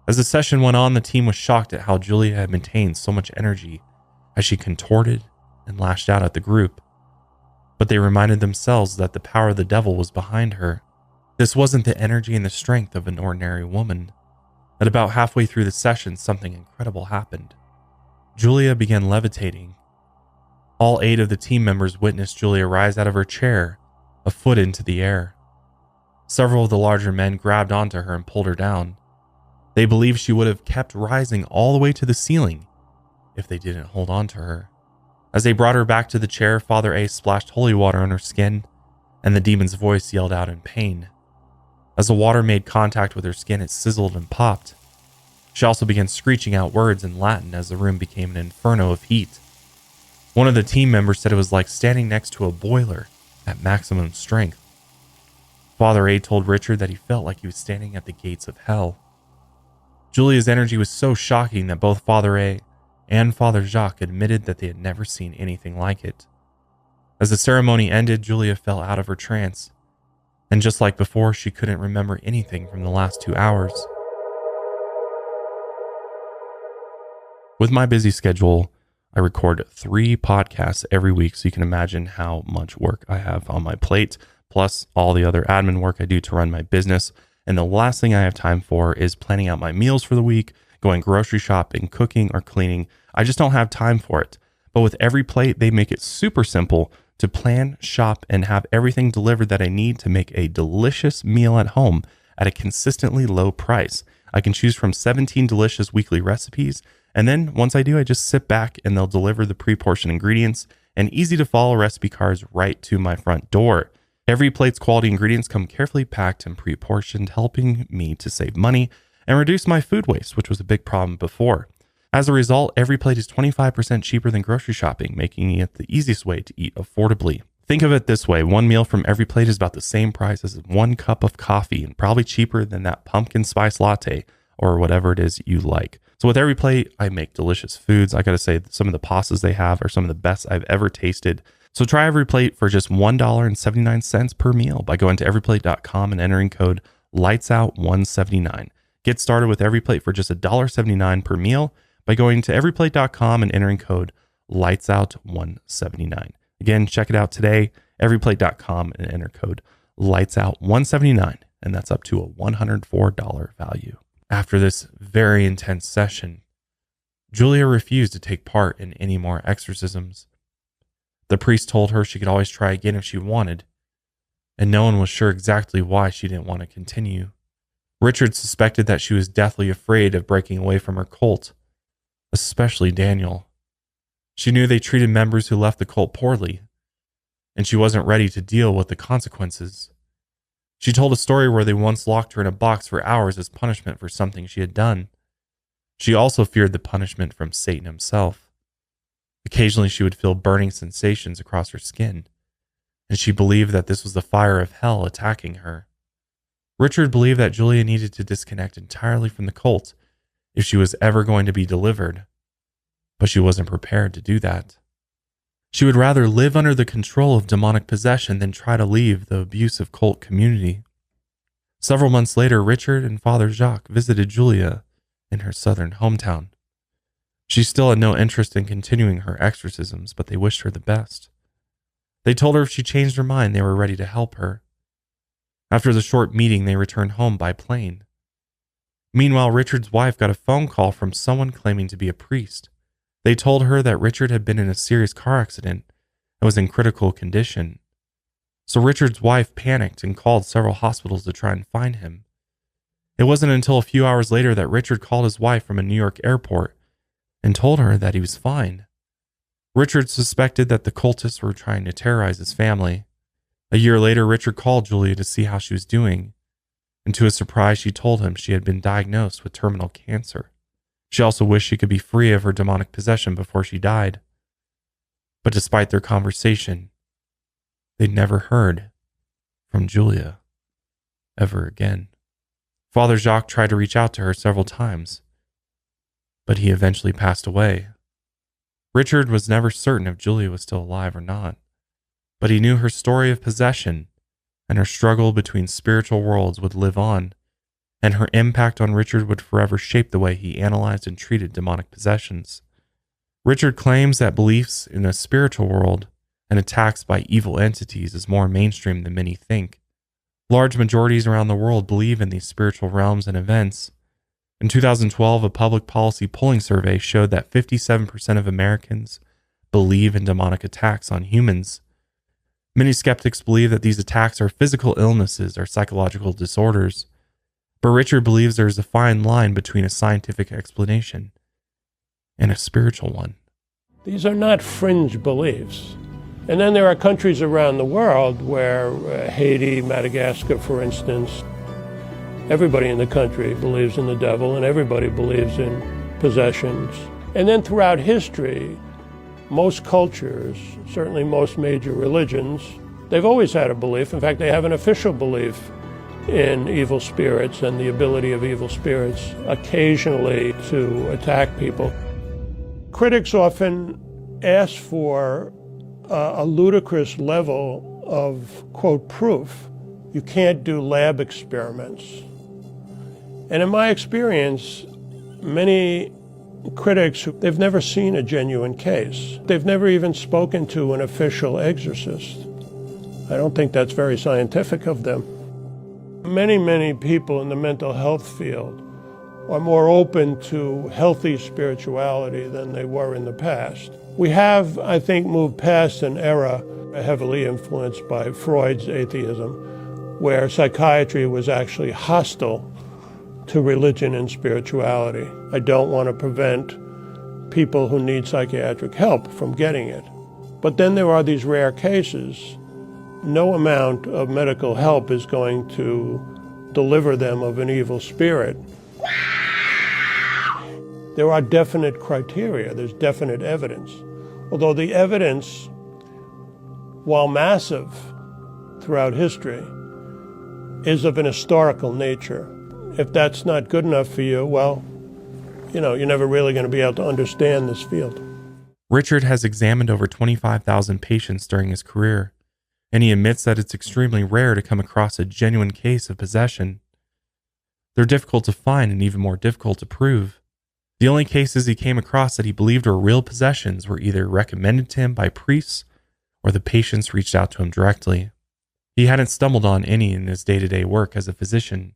As the session went on, the team was shocked at how Julia had maintained so much energy as she contorted and lashed out at the group. But they reminded themselves that the power of the devil was behind her. This wasn't the energy and the strength of an ordinary woman. At about halfway through the session, something incredible happened. Julia began levitating. All 8 of the team members witnessed Julia rise out of her chair, a foot into the air. Several of the larger men grabbed onto her and pulled her down. They believed she would have kept rising all the way to the ceiling if they didn't hold on to her. As they brought her back to the chair, Father A splashed holy water on her skin, and the demon's voice yelled out in pain. As the water made contact with her skin, it sizzled and popped. She also began screeching out words in Latin as the room became an inferno of heat. One of the team members said it was like standing next to a boiler at maximum strength. Father A told Richard that he felt like he was standing at the gates of hell. Julia's energy was so shocking that both Father A and Father Jacques admitted that they had never seen anything like it. As the ceremony ended, Julia fell out of her trance, and just like before, she couldn't remember anything from the last 2 hours. With my busy schedule, I record 3 podcasts every week, so you can imagine how much work I have on my plate, plus all the other admin work I do to run my business. And the last thing I have time for is planning out my meals for the week, going grocery shopping, cooking, or cleaning. I just don't have time for it. But with every plate, they make it super simple to plan, shop, and have everything delivered that I need to make a delicious meal at home at a consistently low price. I can choose from 17 delicious weekly recipes, and then once I do, I just sit back and they'll deliver the pre-portioned ingredients and easy to follow recipe cards right to my front door. Every plate's quality ingredients come carefully packed and pre-portioned, helping me to save money and reduce my food waste, which was a big problem before. As a result, every plate is 25% cheaper than grocery shopping, making it the easiest way to eat affordably. Think of it this way, one meal from every plate is about the same price as 1 cup of coffee and probably cheaper than that pumpkin spice latte or whatever it is you like. So with every plate, I make delicious foods. I gotta say, some of the pastas they have are some of the best I've ever tasted. So try every plate for just $1.79 per meal by going to everyplate.com and entering code LIGHTSOUT179. Get started with every plate for just $1.79 per meal by going to everyplate.com and entering code LIGHTSOUT179. Again, check it out today, everyplate.com, and enter code LIGHTSOUT179, and that's up to a $104 value. After this very intense session, Julia refused to take part in any more exorcisms. The priest told her she could always try again if she wanted, and no one was sure exactly why she didn't want to continue. Richard suspected that she was deathly afraid of breaking away from her cult, especially Daniel. She knew they treated members who left the cult poorly, and she wasn't ready to deal with the consequences. She told a story where they once locked her in a box for hours as punishment for something she had done. She also feared the punishment from Satan himself. Occasionally she would feel burning sensations across her skin, and she believed that this was the fire of hell attacking her. Richard believed that Julia needed to disconnect entirely from the cult if she was ever going to be delivered, but she wasn't prepared to do that. She would rather live under the control of demonic possession than try to leave the abusive cult community. Several months later, Richard and Father Jacques visited Julia in her southern hometown. She still had no interest in continuing her exorcisms, but they wished her the best. They told her if she changed her mind, they were ready to help her. After the short meeting, they returned home by plane. Meanwhile, Richard's wife got a phone call from someone claiming to be a priest. They told her that Richard had been in a serious car accident and was in critical condition. So Richard's wife panicked and called several hospitals to try and find him. It wasn't until a few hours later that Richard called his wife from a New York airport and told her that he was fine. Richard suspected that the cultists were trying to terrorize his family. A year later, Richard called Julia to see how she was doing, and to his surprise, she told him she had been diagnosed with terminal cancer. She also wished she could be free of her demonic possession before she died. But despite their conversation, they'd never heard from Julia ever again. Father Jacques tried to reach out to her several times, but he eventually passed away. Richard was never certain if Julia was still alive or not, but he knew her story of possession and her struggle between spiritual worlds would live on, and her impact on Richard would forever shape the way he analyzed and treated demonic possessions. Richard claims that beliefs in a spiritual world and attacks by evil entities is more mainstream than many think. Large majorities around the world believe in these spiritual realms and events. In 2012, a public policy polling survey showed that 57% of Americans believe in demonic attacks on humans. Many skeptics believe that these attacks are physical illnesses or psychological disorders, but Richard believes there is a fine line between a scientific explanation and a spiritual one. These are not fringe beliefs. And then there are countries around the world where Haiti, Madagascar, for instance, everybody in the country believes in the devil and everybody believes in possessions. And then throughout history, most cultures, certainly most major religions, they've always had a belief. In fact, they have an official belief in evil spirits and the ability of evil spirits occasionally to attack people. Critics often ask for a ludicrous level of, quote, proof. You can't do lab experiments. And in my experience, many critics, they've never seen a genuine case. They've never even spoken to an official exorcist. I don't think that's very scientific of them. Many people in the mental health field are more open to healthy spirituality than they were in the past. We have, I think, moved past an era heavily influenced by Freud's atheism, where psychiatry was actually hostile to religion and spirituality. I don't want to prevent people who need psychiatric help from getting it. But then there are these rare cases. No amount of medical help is going to deliver them of an evil spirit. There are definite criteria, there's definite evidence. Although the evidence, while massive throughout history, is of an historical nature. If that's not good enough for you, well, you're never really going to be able to understand this field. Richard has examined over 25,000 patients during his career, and he admits that it's extremely rare to come across a genuine case of possession. They're difficult to find and even more difficult to prove. The only cases he came across that he believed were real possessions were either recommended to him by priests or the patients reached out to him directly. He hadn't stumbled on any in his day-to-day work as a physician,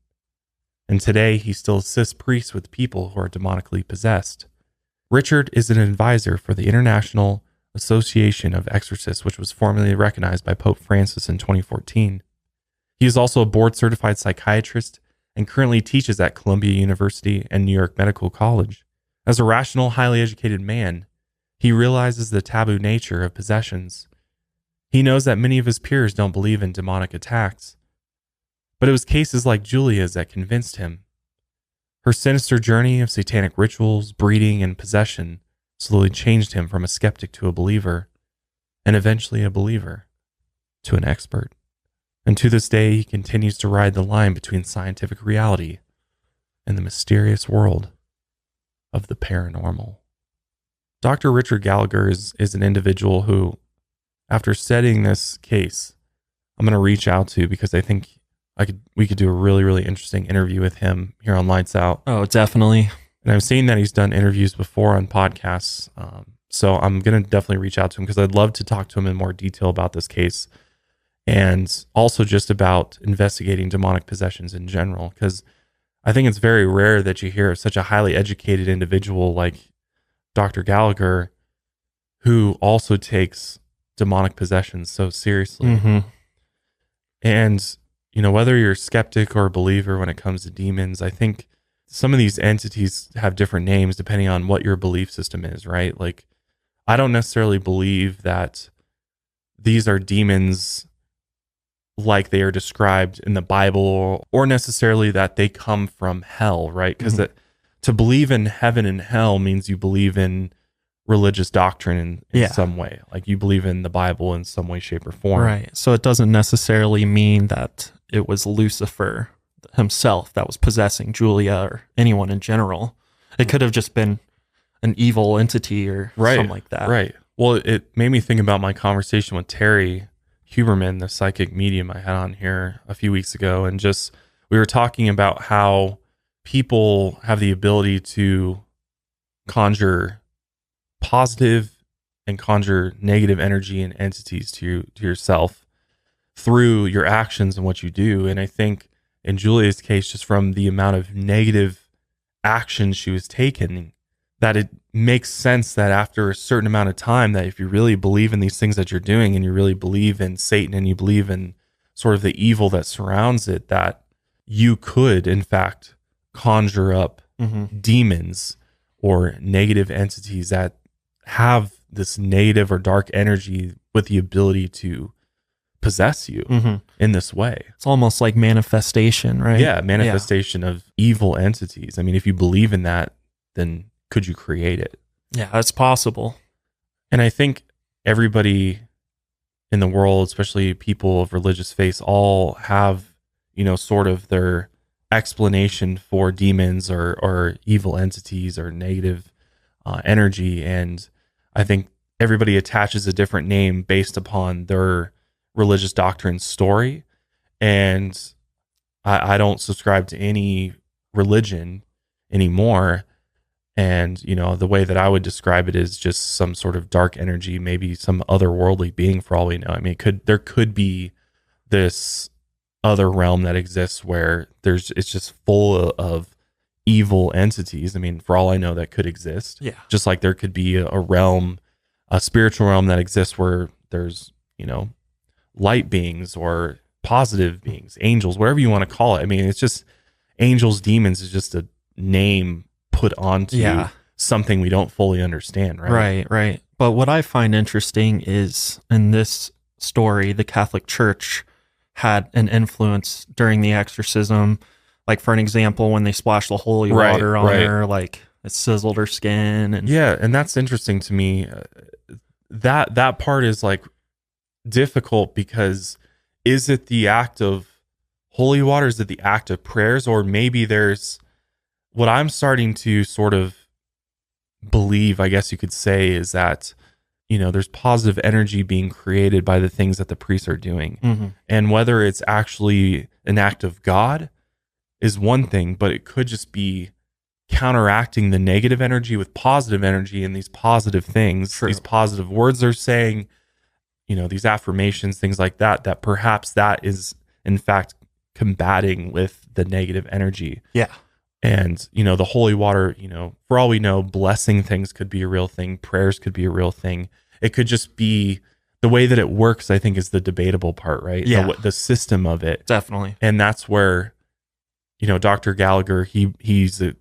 and today he still assists priests with people who are demonically possessed. Richard is an advisor for the International Association of Exorcists, which was formally recognized by Pope Francis in 2014. He is also a board-certified psychiatrist and currently teaches at Columbia University and New York Medical College. As a rational, highly educated man, he realizes the taboo nature of possessions. He knows that many of his peers don't believe in demonic attacks, but it was cases like Julia's that convinced him. Her sinister journey of satanic rituals, breeding, and possession slowly changed him from a skeptic to a believer, and eventually a believer to an expert. And to this day, he continues to ride the line between scientific reality and the mysterious world of the paranormal. Dr. Richard Gallagher is an individual who, after studying this case, I'm going to reach out to because I think we could do a really, really interesting interview with him here on Lights Out. Oh, definitely. And I've seen that he's done interviews before on podcasts. So I'm going to definitely reach out to him because I'd love to talk to him in more detail about this case and also just about investigating demonic possessions in general. Because I think it's very rare that you hear of such a highly educated individual like Dr. Gallagher who also takes demonic possessions so seriously. Mm-hmm. And, whether you're a skeptic or a believer when it comes to demons, I think some of these entities have different names depending on what your belief system is, right? Like, I don't necessarily believe that these are demons like they are described in the Bible or necessarily that they come from hell, right? Because to believe in heaven and hell means you believe in religious doctrine in some way. Like you believe in the Bible in some way, shape, or form. Right. So it doesn't necessarily mean that it was Lucifer himself that was possessing Julia or anyone in general. It could have just been an evil entity or something like that. Right. Well, it made me think about my conversation with Terry Huberman, the psychic medium I had on here a few weeks ago. And just, we were talking about how people have the ability to conjure positive and conjure negative energy and entities to yourself through your actions and what you do. And I think in Julia's case, just from the amount of negative action she was taking, that it makes sense that after a certain amount of time, that if you really believe in these things that you're doing and you really believe in Satan and you believe in sort of the evil that surrounds it, that you could in fact conjure up demons or negative entities that have this negative or dark energy with the ability to possess you in this way. It's almost like manifestation, right? Yeah, manifestation of evil entities. I mean, if you believe in that, then could you create it? Yeah, it's possible. And I think everybody in the world, especially people of religious faith, all have, sort of their explanation for demons or evil entities or negative energy. And I think everybody attaches a different name based upon their religious doctrine story. And I don't subscribe to any religion anymore. And, the way that I would describe it is just some sort of dark energy, maybe some otherworldly being for all we know. I mean, there could be this other realm that exists where it's just full of evil entities. I mean, for all I know, that could exist. Yeah. Just like there could be a realm, a spiritual realm that exists where there's, light beings or positive beings, angels, whatever you want to call it. I mean, angels, demons is just a name put onto Yeah. something we don't fully understand, right? Right. But what I find interesting is in this story, the Catholic Church had an influence during the exorcism. Like, for an example, when they splashed the holy water on her, like it sizzled her skin. And yeah, and that's interesting to me. That part is like difficult, because is it the act of holy water? Is it the act of prayers? Or maybe there's what I'm starting to sort of believe, I guess you could say, is that, there's positive energy being created by the things that the priests are doing. Mm-hmm. And whether it's actually an act of God is one thing, but it could just be counteracting the negative energy with positive energy and these positive things, True. these positive words they're saying, these affirmations, things like that, that perhaps that is in fact combating with the negative energy. Yeah. And, the holy water, for all we know, blessing things could be a real thing. Prayers could be a real thing. It could just be the way that it works, I think, is the debatable part, right? Yeah. The system of it. Definitely. And that's where, Dr. Gallagher, he's a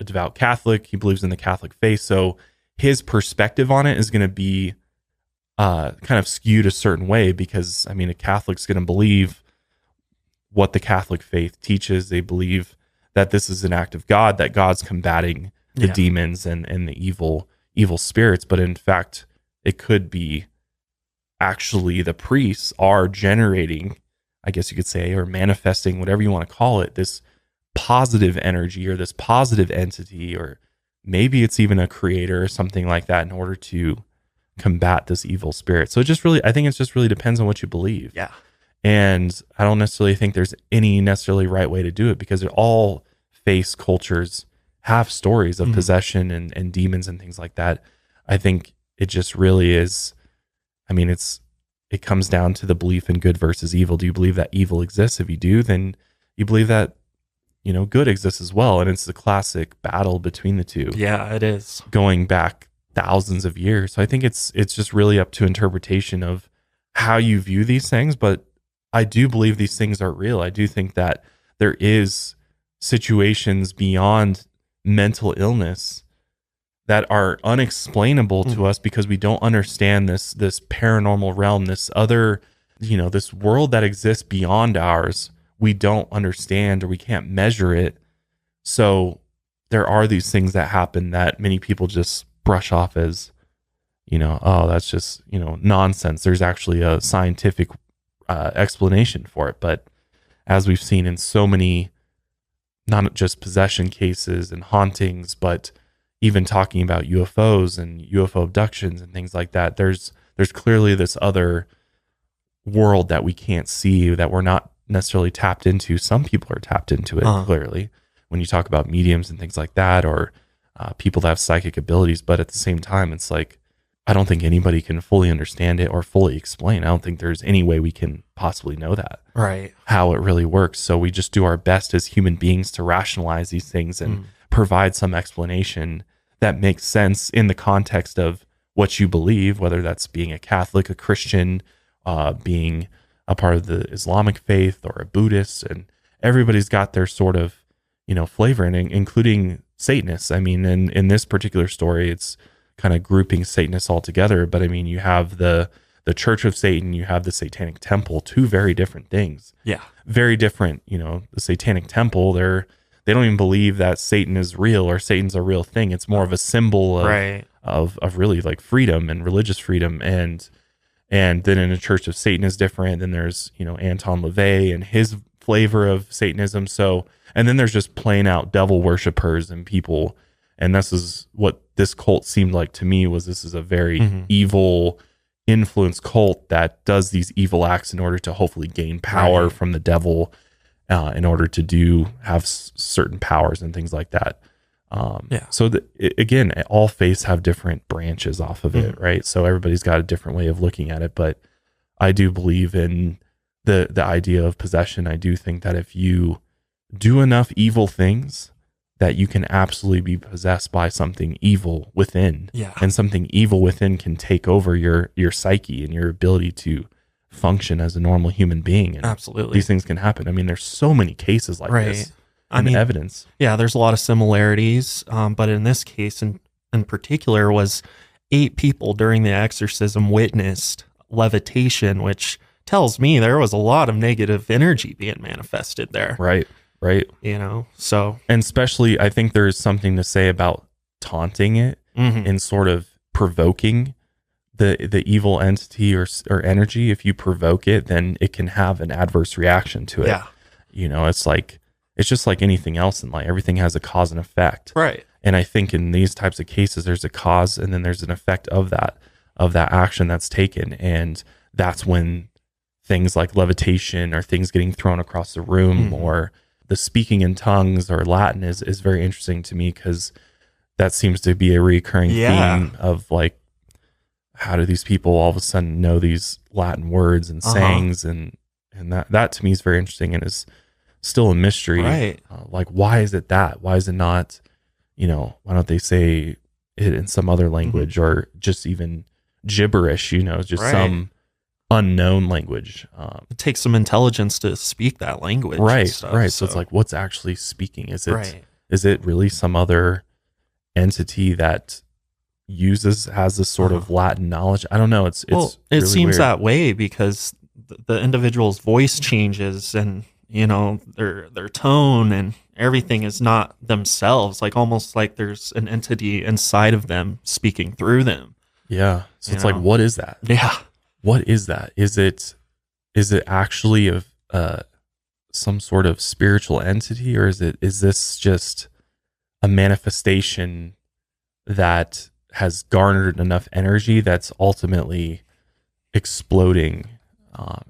devout Catholic. He believes in the Catholic faith. So his perspective on it is going to be kind of skewed a certain way, because, a Catholic's going to believe what the Catholic faith teaches. They believe that this is an act of God, that God's combating the demons and the evil spirits. But in fact, it could be actually the priests are generating, I guess you could say, or manifesting, whatever you want to call it, this positive energy or this positive entity, or maybe it's even a creator or something like that, in order to combat this evil spirit. So I think it just really depends on what you believe. Yeah. And I don't necessarily think there's any necessarily right way to do it, because all faith cultures have stories of possession and demons and things like that. I think it just really is, it comes down to the belief in good versus evil. Do you believe that evil exists? If you do, then you believe that, good exists as well. And it's the classic battle between the two. Yeah, it is. Going back thousands of years. So I think it's just really up to interpretation of how you view these things. But I do believe these things are real. I do think that there is situations beyond mental illness that are unexplainable to us, because we don't understand this paranormal realm, this other, this world that exists beyond ours. We don't understand, or we can't measure it. So there are these things that happen that many people just brush off as, oh, that's just, nonsense. There's actually a scientific explanation for it. But as we've seen in so many, not just possession cases and hauntings, but even talking about UFOs and UFO abductions and things like that, there's clearly this other world that we can't see, that we're not necessarily tapped into. Some people are tapped into it, clearly, when you talk about mediums and things like that, or people that have psychic abilities. But at the same time, it's like, I don't think anybody can fully understand it or fully explain. I don't think there's any way we can possibly know that, Right. how it really works. So we just do our best as human beings to rationalize these things and provide some explanation that makes sense in the context of what you believe, whether that's being a Catholic, a Christian, being a part of the Islamic faith, or a Buddhist. And everybody's got their sort of, flavor, and including Satanists. In this particular story, it's kind of grouping Satanists all together. But you have the Church of Satan, you have the Satanic Temple, two very different things. Yeah. Very different. The Satanic Temple, they don't even believe that Satan is real, or Satan's a real thing. It's more of a symbol of really like freedom and religious freedom. And then in the Church of Satan is different. Then there's, Anton LaVey and his flavor of Satanism. So, and then there's just plain out devil worshipers and people. And this is what this cult seemed like to me, was this is a very evil influence cult that does these evil acts in order to hopefully gain power from the devil, in order to have certain powers and things like that. So again, all faiths have different branches off of it, right? So everybody's got a different way of looking at it. But I do believe in the idea of possession. I do think that if you do enough evil things, that you can absolutely be possessed by something evil within. Yeah. And something evil within can take over your psyche and your ability to function as a normal human being. And Absolutely. these things can happen. There's so many cases like this. evidence. Yeah, there's a lot of similarities, but in this case, in particular, was 8 people during the exorcism witnessed levitation, which tells me there was a lot of negative energy being manifested there. Right. So. And especially, I think there's something to say about taunting it and sort of provoking the evil entity or energy. If you provoke it, then it can have an adverse reaction to it. Yeah. It's just like anything else in life. Everything has a cause and effect. Right. And I think in these types of cases, there's a cause and then there's an effect of that action that's taken. And that's when things like levitation or things getting thrown across the room or the speaking in tongues or Latin is very interesting to me, because that seems to be a recurring theme of like, how do these people all of a sudden know these Latin words and sayings, and that to me is very interesting and is still a mystery. Right. Like, why is it that? Why is it not, why don't they say it in some other language or just even gibberish, just some unknown language. It takes some intelligence to speak that language. Right. Stuff, right. So it's like, what's actually speaking? Is it really some other entity that has this sort of Latin knowledge? I don't know. It really seems weird. that way because the individual's voice changes and their tone and everything is not themselves, like almost like there's an entity inside of them speaking through them. Yeah. So it's like, what is that? Yeah. What is that? Is it actually some sort of spiritual entity, or is this just a manifestation that has garnered enough energy that's ultimately exploding?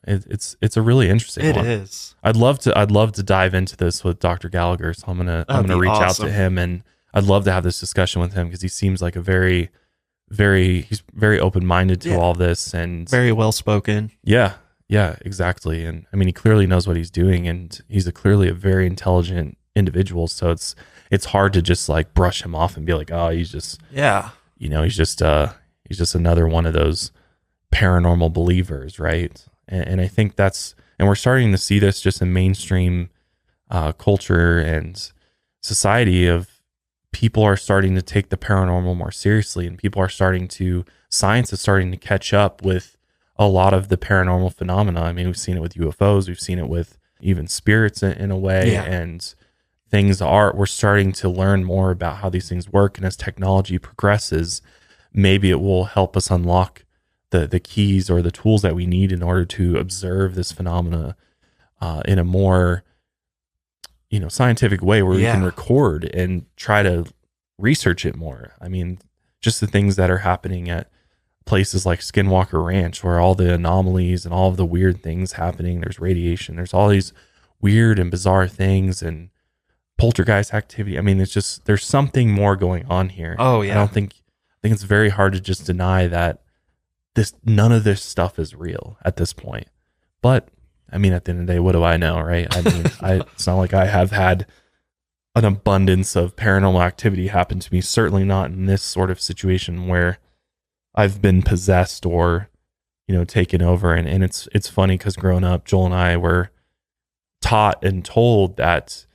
It's a really interesting one. It is. I'd love to dive into this with Dr. Gallagher. So I'm gonna reach out to him, and I'd love to have this discussion with him because he seems like he's very open-minded to all this and very well spoken. Yeah, exactly. And I mean, he clearly knows what he's doing, and he's clearly a very intelligent individual. So it's hard to just like brush him off and be like, oh, he's just he's just another one of those paranormal believers, right? And I think and we're starting to see this just in mainstream culture and society of people are starting to take the paranormal more seriously, and science is starting to catch up with a lot of the paranormal phenomena. I mean, we've seen it with UFOs, we've seen it with even spirits in a way, and we're starting to learn more about how these things work. And as technology progresses, maybe it will help us unlock the keys or the tools that we need in order to observe this phenomena in a more scientific way, where we can record and try to research it more. I mean, just the things that are happening at places like Skinwalker Ranch, where all the anomalies and all of the weird things happening, there's radiation, there's all these weird and bizarre things and poltergeist activity. I mean, there's something more going on here. Oh yeah. I think it's very hard to just deny that none of this stuff is real at this point. But I mean, at the end of the day, what do I know, right? I mean, it's not like I have had an abundance of paranormal activity happen to me. Certainly not in this sort of situation where I've been possessed or, taken over. And it's funny because growing up, Joel and I were taught and told that,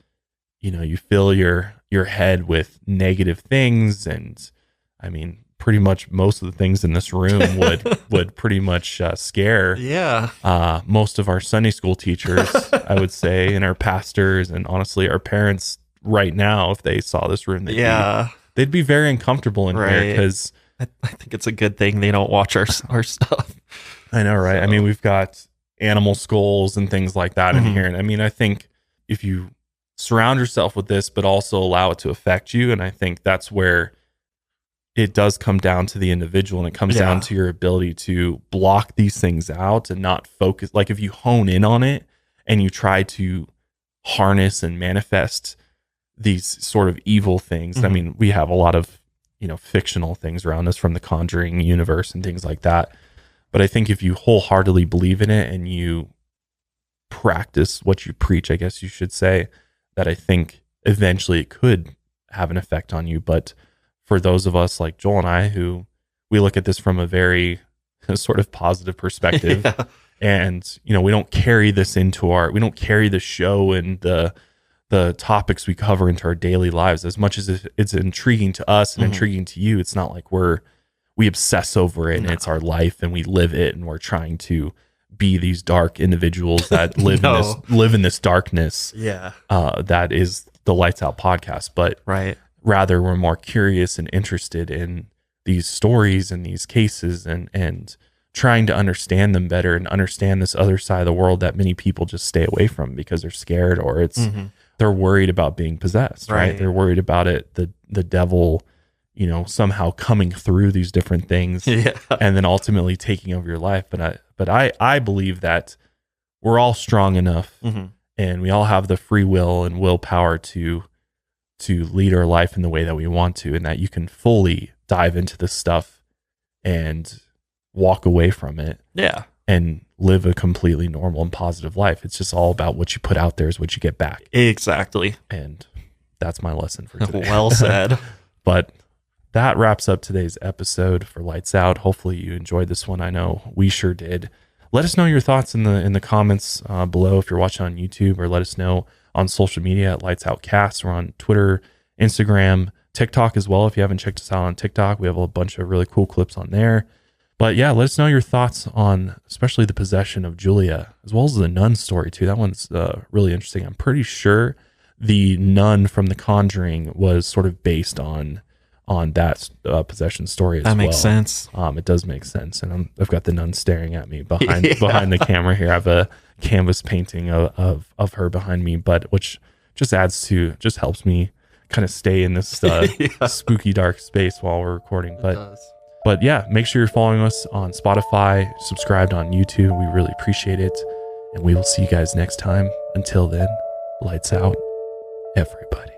you fill your head with negative things. And I mean, pretty much most of the things in this room would pretty much scare most of our Sunday school teachers, I would say, and our pastors, and honestly our parents right now. If they saw this room, they'd be very uncomfortable in here, because I think it's a good thing they don't watch our stuff. I know, right? So. I mean, we've got animal skulls and things like that in here, and I mean, I think if you surround yourself with this but also allow it to affect you, and I think that's where it does come down to the individual, and it comes down to your ability to block these things out and not focus. Like if you hone in on it and you try to harness and manifest these sort of evil things. I mean, we have a lot of, fictional things around us from the Conjuring universe and things like that. But I think if you wholeheartedly believe in it and you practice what you preach, I guess you should say, that I think eventually it could have an effect on you. But for those of us like Joel and I, who we look at this from a very sort of positive perspective, and we don't carry this into we don't carry the show and the the topics we cover into our daily lives. As much as it's intriguing to us and intriguing to you, it's not like we obsess over it and it's our life and we live it and we're trying to be these dark individuals that live in this darkness. Yeah. That is the Lights Out podcast. But rather we're more curious and interested in these stories and these cases and trying to understand them better and understand this other side of the world that many people just stay away from because they're scared or they're worried about being possessed, right? They're worried about it, the devil, somehow coming through these different things and then ultimately taking over your life. But I believe that we're all strong enough and we all have the free will and willpower to lead our life in the way that we want to, and that you can fully dive into this stuff and walk away from it and live a completely normal and positive life. It's just all about what you put out there is what you get back. Exactly. And that's my lesson for today. Well said. But that wraps up today's episode for Lights Out. Hopefully you enjoyed this one. I know we sure did. Let us know your thoughts in the comments below if you're watching on YouTube, or let us know on social media at Lights Out Cast. We're on Twitter, Instagram, TikTok as well. If you haven't checked us out on TikTok, we have a bunch of really cool clips on there. But yeah, let us know your thoughts on especially the possession of Julia, as well as the nun story too. That one's really interesting. I'm pretty sure the nun from The Conjuring was sort of based on that possession story as well. That makes sense. It does make sense. And I've got the nun staring at me behind the camera here. I have a canvas painting of her behind me, which just helps me kind of stay in this spooky dark space while we're recording. But yeah, make sure you're following us on Spotify, subscribed on YouTube. We really appreciate it. And we will see you guys next time. Until then, lights out, everybody.